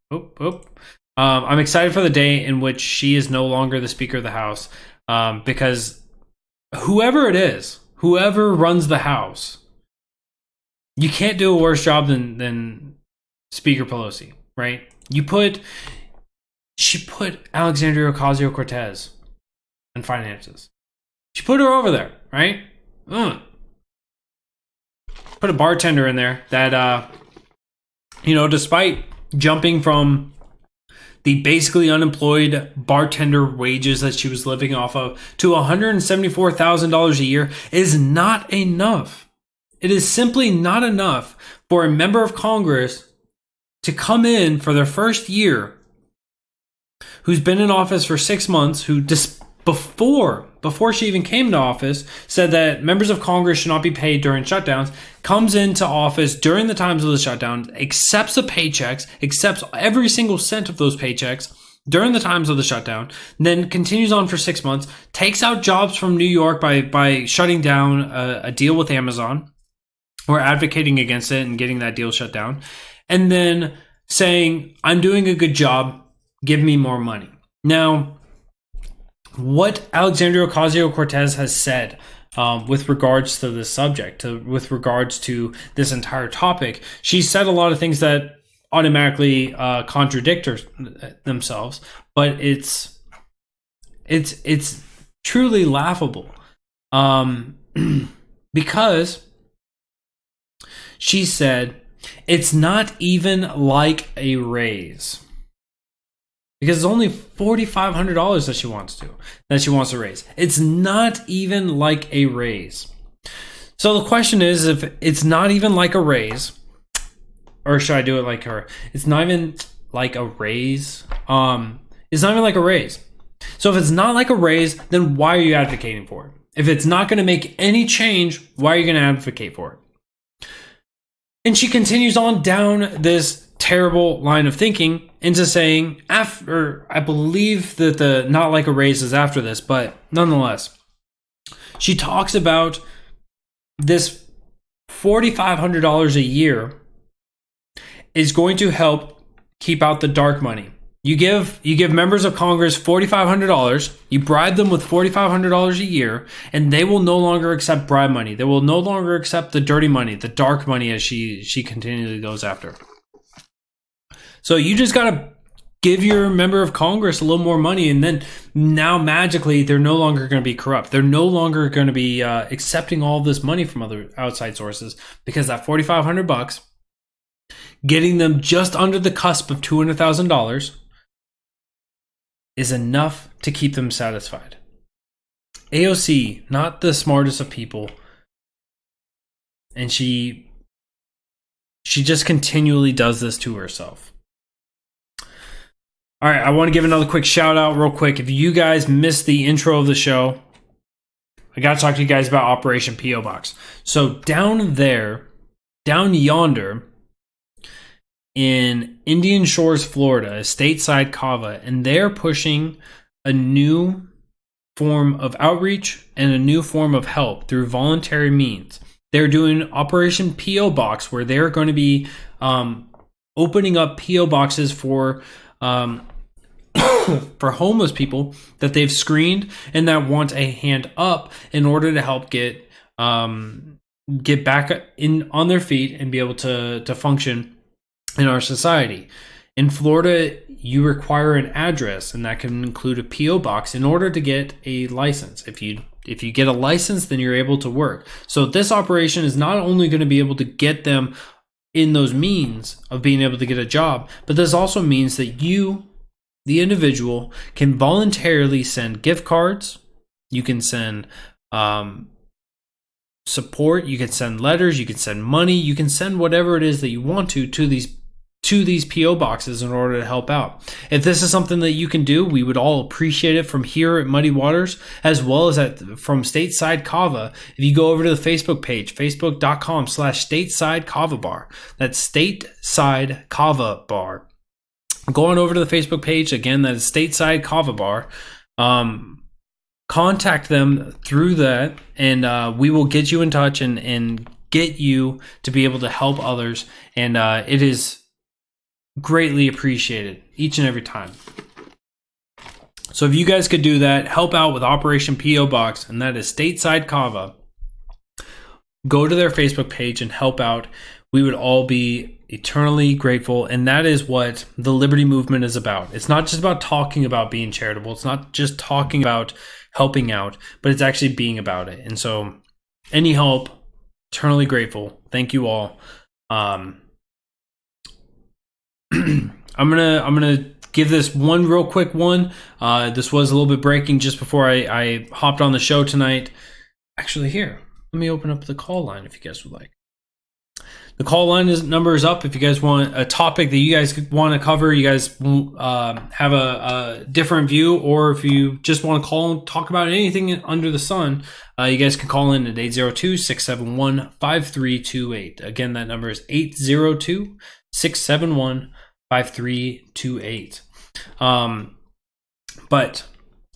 I'm excited for the day in which she is no longer the Speaker of the House, because whoever it is, whoever runs the House, you can't do a worse job than Speaker Pelosi, right? She put Alexandria Ocasio-Cortez in finances. She put her over there, right? Put a bartender in there that, despite jumping from the basically unemployed bartender wages that she was living off of to $174,000 a year, is not enough. It is simply not enough for a member of Congress to come in for their first year, who's been in office for 6 months, who before she even came to office said that members of Congress should not be paid during shutdowns, comes into office during the times of the shutdown, accepts the paychecks, accepts every single cent of those paychecks during the times of the shutdown, then continues on for 6 months, takes out jobs from New York by shutting down a deal with Amazon, or advocating against it and getting that deal shut down, and then saying, I'm doing a good job, give me more money. Now, what Alexandria Ocasio-Cortez has said with regards to this subject, with regards to this entire topic, she said a lot of things that automatically contradict themselves, but it's truly laughable, because she said it's not even like a raise. Because it's only $4,500 that she wants to raise. It's not even like a raise. So the question is, if it's not even like a raise, or should I do it like her? It's not even like a raise. It's not even like a raise. So if it's not like a raise, then why are you advocating for it? If it's not going to make any change, why are you going to advocate for it? And she continues on down this terrible line of thinking into saying, after, I believe that the not like a raise is after this, but nonetheless, she talks about this $4,500 a year is going to help keep out the dark money. You give members of Congress $4,500, you bribe them with $4,500 a year, and they will no longer accept bribe money. They will no longer accept the dirty money, the dark money, as she continually goes after. So you just got to give your member of Congress a little more money, and then now magically they're no longer going to be corrupt. They're no longer going to be accepting all this money from other outside sources, because that $4,500, getting them just under the cusp of $200,000, is enough to keep them satisfied. AOC, not the smartest of people, and she just continually does this to herself. All right, I want to give another quick shout out real quick. If you guys missed the intro of the show, I got to talk to you guys about Operation P.O. Box. So down there, down yonder, in Indian Shores, Florida, a stateside kava, and they're pushing a new form of outreach and a new form of help through voluntary means. They're doing Operation P.O. Box, where they're going to be opening up P.O. boxes for for homeless people that they've screened and that want a hand up in order to help get back on their feet and be able to function in our society. In Florida, you require an address, and that can include a P.O. box in order to get a license. If you get a license, then you're able to work. So this operation is not only going to be able to get them in those means of being able to get a job, but this also means that you, the individual, can voluntarily send gift cards. You can send support. You can send letters. You can send money. You can send whatever it is that you want to these P.O. boxes in order to help out. If this is something that you can do, we would all appreciate it from here at Muddy Waters, as well as from Stateside Kava. If you go over to the Facebook page, facebook.com/Stateside Kava Bar. That's Stateside Kava Bar. Go on over to the Facebook page. Again, that is Stateside Kava Bar. Contact them through that, and we will get you in touch and get you to be able to help others. And it is greatly appreciated each and every time. So if you guys could do that, help out with Operation P.O. Box, and that is Stateside Kava. Go to their Facebook page and help out. We would all be eternally grateful, and that is what the Liberty Movement is about. It's not just about talking about being charitable. It's not just talking about helping out, but it's actually being about it. And so any help, eternally grateful. Thank you all. I'm gonna give this one real quick one. This was a little bit breaking just before I hopped on the show tonight. Actually, here, let me open up the call line if you guys would like. The call line number is up if you guys want a topic that you guys want to cover. You guys have a different view, or if you just want to call and talk about anything under the sun, you guys can call in at 802-671-5328. Again, that number is 802-671-5328.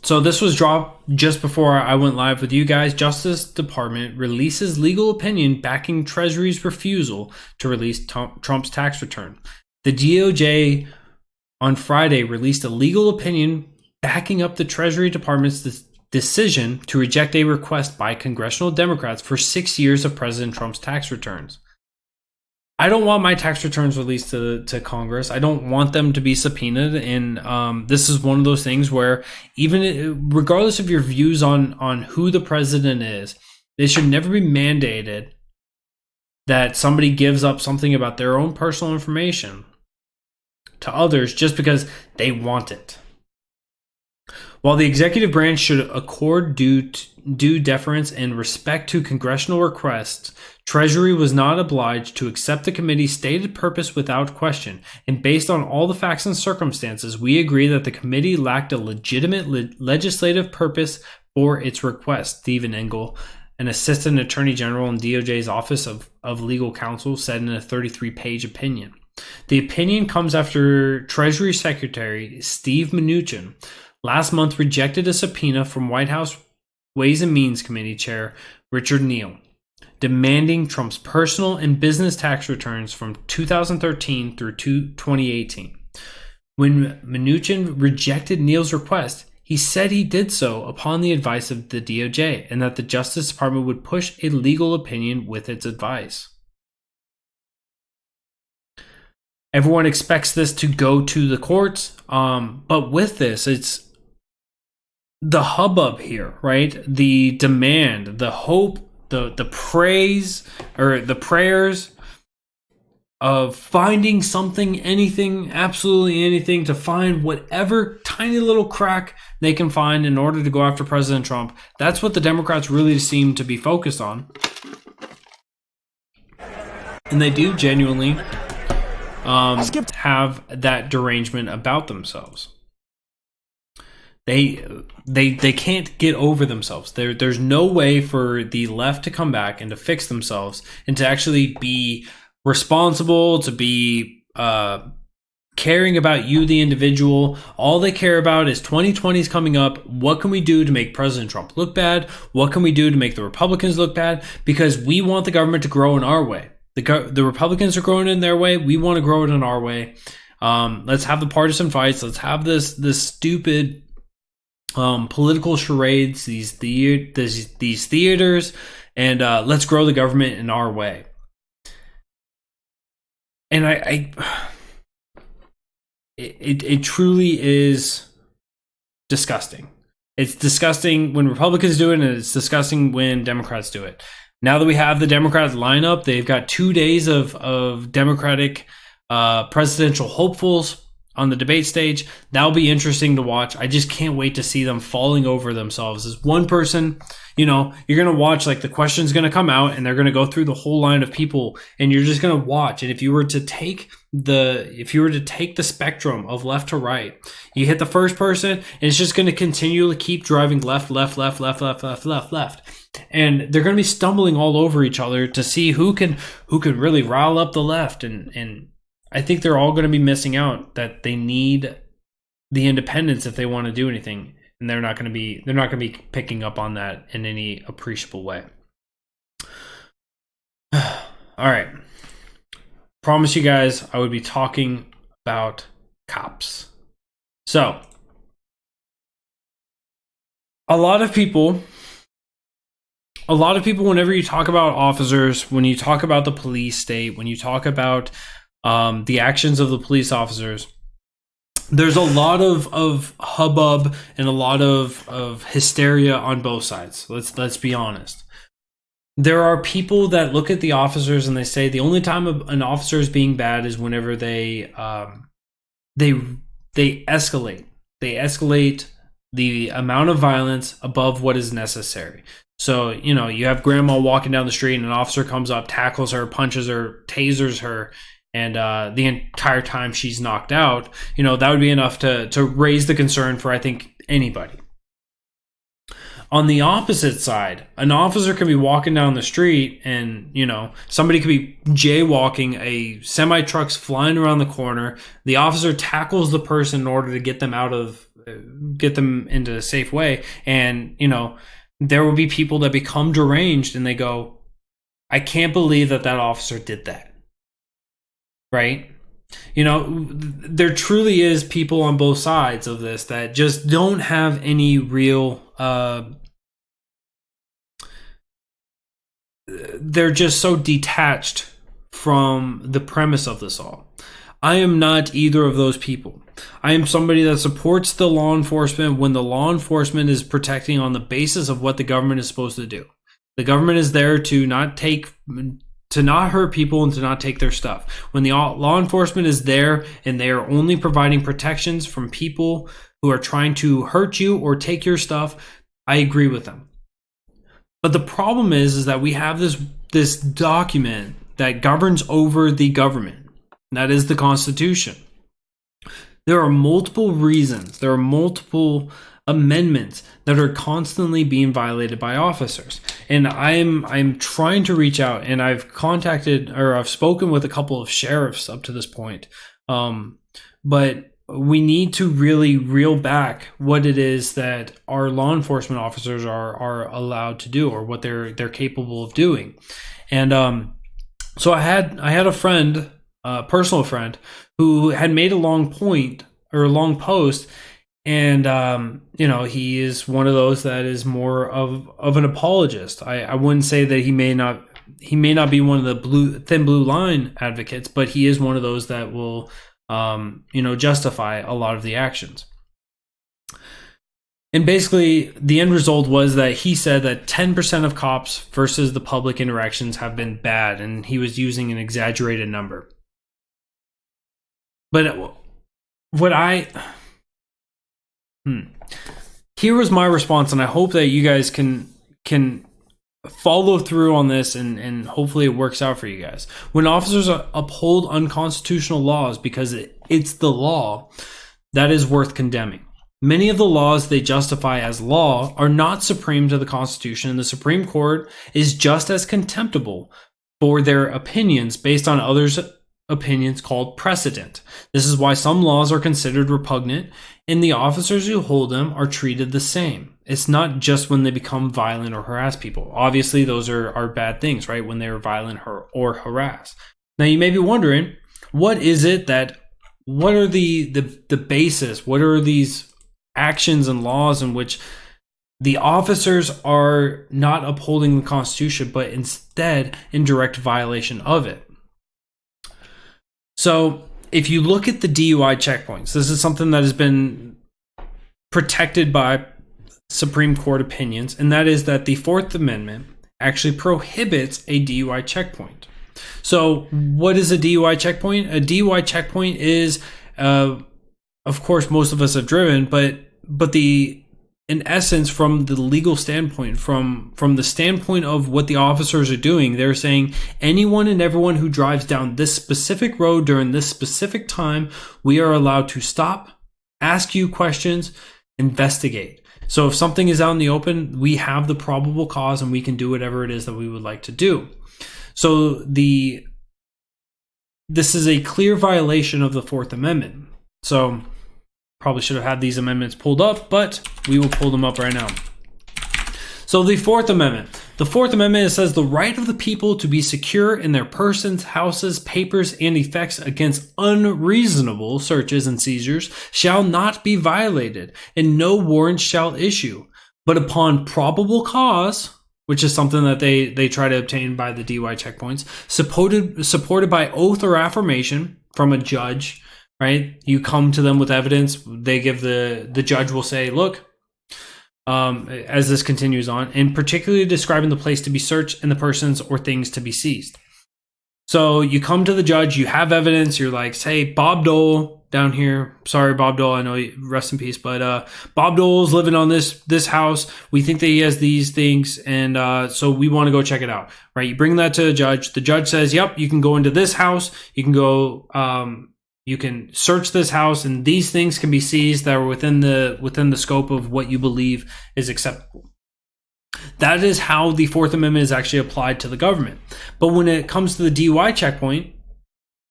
So this was dropped just before I went live with you guys. Justice Department releases legal opinion backing Treasury's refusal to release Trump's tax return. The DOJ on Friday released a legal opinion backing up the Treasury Department's decision to reject a request by congressional Democrats for 6 years of President Trump's tax returns. I don't want my tax returns released to Congress. I don't want them to be subpoenaed. And this is one of those things where even regardless of your views on who the president is, they should never be mandated that somebody gives up something about their own personal information to others just because they want it. While the executive branch should accord due deference and respect to congressional requests, Treasury was not obliged to accept the committee's stated purpose without question, and based on all the facts and circumstances, we agree that the committee lacked a legitimate legislative purpose for its request, Stephen Engel, an assistant attorney general in DOJ's Office of Legal Counsel, said in a 33-page opinion. The opinion comes after Treasury Secretary Steve Mnuchin last month rejected a subpoena from White House Ways and Means Committee Chair Richard Neal, demanding Trump's personal and business tax returns from 2013 through 2018. When Mnuchin rejected Neal's request, he said he did so upon the advice of the DOJ and that the Justice Department would push a legal opinion with its advice. Everyone expects this to go to the courts, but with this, it's the hubbub here, right? The demand, the hope, the praise, or the prayers of finding something, anything, absolutely anything, to find whatever tiny little crack they can find in order to go after President Trump. That's what the Democrats really seem to be focused on. And they do genuinely have that derangement about themselves. They can't get over themselves. There's no way for the left to come back and to fix themselves and to actually be responsible, to be caring about you, the individual. All they care about is 2020 is coming up. What can we do to make President Trump look bad? What can we do to make the Republicans look bad? Because we want the government to grow in our way. The Republicans are growing in their way. We want to grow it in our way. Let's have the partisan fights. Let's have this stupid political charades, these theaters, and let's grow the government in our way. And it truly is disgusting. It's disgusting when Republicans do it, and it's disgusting when Democrats do it. Now that we have the Democrats lineup, they've got 2 days of Democratic presidential hopefuls on the debate stage. That'll be interesting to watch. I just can't wait to see them falling over themselves. As one person, you're going to watch, like, the question's going to come out and they're going to go through the whole line of people, and you're just going to watch. And if you were to take the spectrum of left to right, you hit the first person and it's just going to continually keep driving left. And they're going to be stumbling all over each other to see who can really rile up the left. And I think they're all going to be missing out, that they need the independents if they want to do anything, and they're not going to be picking up on that in any appreciable way. All right. Promise you guys I would be talking about cops. So, a lot of people, whenever you talk about officers, when you talk about the police state, when you talk about the actions of the police officers, there's a lot of hubbub and a lot of hysteria on both sides. Let's be honest. There are people that look at the officers and they say the only time an officer is being bad is whenever they escalate. They escalate the amount of violence above what is necessary. So, you have grandma walking down the street and an officer comes up, tackles her, punches her, tasers her, and the entire time she's knocked out. That would be enough to raise the concern for, I think, anybody. On the opposite side, an officer can be walking down the street and, somebody could be jaywalking, a semi-truck's flying around the corner. The officer tackles the person in order to get them into a safe way. And, there will be people that become deranged and they go, I can't believe that officer did that. Right? There truly is people on both sides of this that just don't have any real, they're just so detached from the premise of this all. I am not either of those people. I am somebody that supports the law enforcement when the law enforcement is protecting on the basis of what the government is supposed to do. The government is there to not hurt people and to not take their stuff. When the law enforcement is there and they are only providing protections from people who are trying to hurt you or take your stuff, I agree with them. But the problem is that we have this document that governs over the government. That is the Constitution. There are multiple reasons. There are multiple amendments that are constantly being violated by officers. And I'm trying to reach out, and I've spoken with a couple of sheriffs up to this point. But we need to really reel back what it is that our law enforcement officers are allowed to do, or what they're capable of doing. And so I had a friend, a personal friend, who had made a long post, and he is one of those that is more of an apologist. I wouldn't say that he may not be one of the thin blue line advocates, but he is one of those that will justify a lot of the actions. And basically, the end result was that he said that 10% of cops versus the public interactions have been bad, and he was using an exaggerated number. But here was my response, and I hope that you guys can follow through on this, and hopefully it works out for you guys. When officers uphold unconstitutional laws because it's the law, that is worth condemning. Many of the laws they justify as law are not supreme to the Constitution, and the Supreme Court is just as contemptible for their opinions based on others' opinions called precedent. This is why some laws are considered repugnant, and the officers who hold them are treated the same. It's not just when they become violent or harass people. Obviously, those are bad things, right? When they're violent or harass. Now, you may be wondering, what are the basis? What are these actions and laws in which the officers are not upholding the Constitution, but instead in direct violation of it? So if you look at the DUI checkpoints, this is something that has been protected by Supreme Court opinions, and that is that the Fourth Amendment actually prohibits a DUI checkpoint. So what is a DUI checkpoint? A DUI checkpoint is, of course, most of us have driven, but in essence, from the legal standpoint, from the standpoint of what the officers are doing, they're saying anyone and everyone who drives down this specific road during this specific time, we are allowed to stop, ask you questions, investigate. So if something is out in the open, we have the probable cause and we can do whatever it is that we would like to do. So this is a clear violation of the Fourth Amendment. So probably should have had these amendments pulled up, but we will pull them up right now. So the Fourth Amendment. The Fourth Amendment, it says the right of the people to be secure in their persons, houses, papers, and effects against unreasonable searches and seizures shall not be violated, and no warrant shall issue. But upon probable cause, which is something that they try to obtain by the DUI checkpoints, supported by oath or affirmation from a judge, right? You come to them with evidence. They give the judge will say, look, as this continues on, and particularly describing the place to be searched and the persons or things to be seized. So you come to the judge, you have evidence. You're like, say, Bob Dole down here. Sorry, Bob Dole. I know you, rest in peace. But Bob Dole's living on this house. We think that he has these things, and so we want to go check it out. Right? You bring that to the judge. The judge says, "Yep, you can go into this house. You can go." You can search this house, and these things can be seized that are within the scope of what you believe is acceptable. That is how the Fourth Amendment is actually applied to the government. But when it comes to the DUI checkpoint,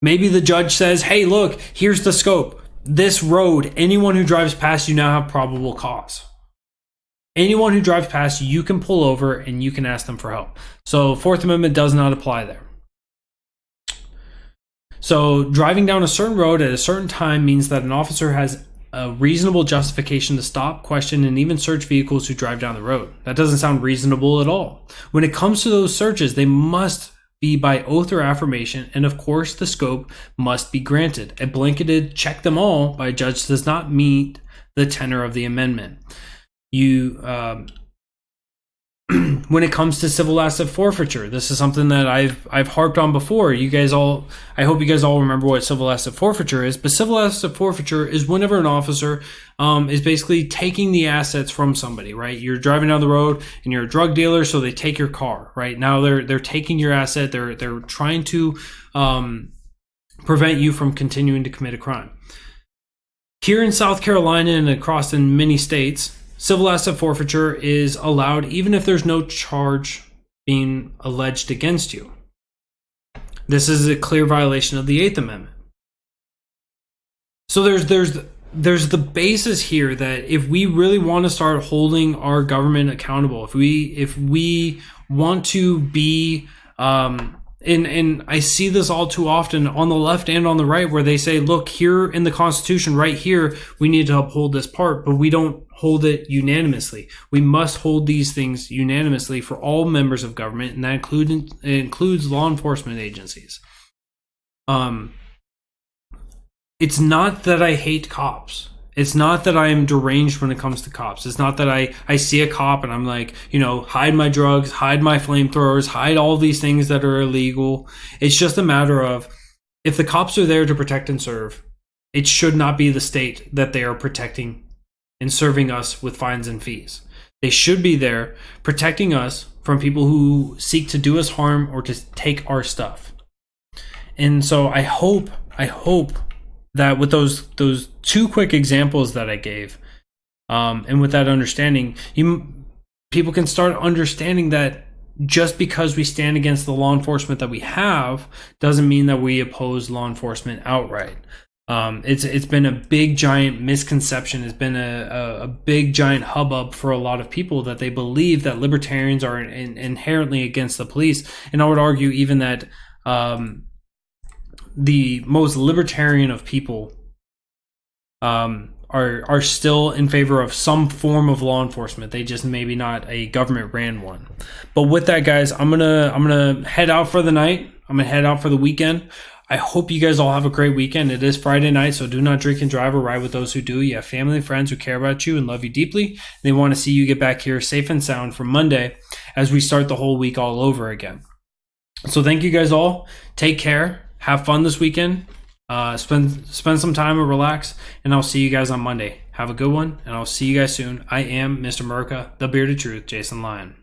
maybe the judge says, hey, look, here's the scope. This road, anyone who drives past you now have probable cause. Anyone who drives past you can pull over and you can ask them for help. So Fourth Amendment does not apply there. So driving down a certain road at a certain time means that an officer has a reasonable justification to stop, question, and even search vehicles who drive down the road. That doesn't sound reasonable at all. When it comes to those searches, they must be by oath or affirmation, and of course the scope must be granted. A blanketed check them all by a judge does not meet the tenor of the amendment. When it comes to civil asset forfeiture, this is something that I've harped on before. I hope you guys all remember what civil asset forfeiture is. But civil asset forfeiture is whenever an officer is basically taking the assets from somebody, right? You're driving down the road and you're a drug dealer, so they take your car, right? Now they're taking your asset. They're trying to prevent you from continuing to commit a crime. Here in South Carolina and across in many states, civil asset forfeiture is allowed even if there's no charge being alleged against you. This is a clear violation of the Eighth Amendment. So there's the basis here that if we really want to start holding our government accountable, if we want to be and I see this all too often on the left and on the right, where they say, look, here in the Constitution right here, we need to uphold this part, but we don't hold it unanimously. We must hold these things unanimously for all members of government, and that includes law enforcement agencies. It's not that I hate cops. It's not that I am deranged when it comes to cops. It's not that I see a cop and I'm like, hide my drugs, hide my flamethrowers, hide all these things that are illegal. It's just a matter of, if the cops are there to protect and serve, it should not be the state that they are protecting and serving us with fines and fees. They should be there protecting us from people who seek to do us harm or to take our stuff. And so I hope that with those two quick examples that I gave, and with that understanding, people can start understanding that just because we stand against the law enforcement that we have doesn't mean that we oppose law enforcement outright. It's been a big giant misconception. It's been a big giant hubbub for a lot of people that they believe that libertarians are inherently against the police. And I would argue even that the most libertarian of people are still in favor of some form of law enforcement. They just maybe not a government ran one. But with that, guys, I'm gonna head out for the night. I'm gonna head out for the weekend. I hope you guys all have a great weekend. It is Friday night, so do not drink and drive or ride with those who do. You have family and friends who care about you and love you deeply. They want to see you get back here safe and sound for Monday as we start the whole week all over again. So thank you guys all. Take care. Have fun this weekend. Spend some time and relax, and I'll see you guys on Monday. Have a good one, and I'll see you guys soon. I am Mr. Merca, the Bearded Truth, Jason Lyon.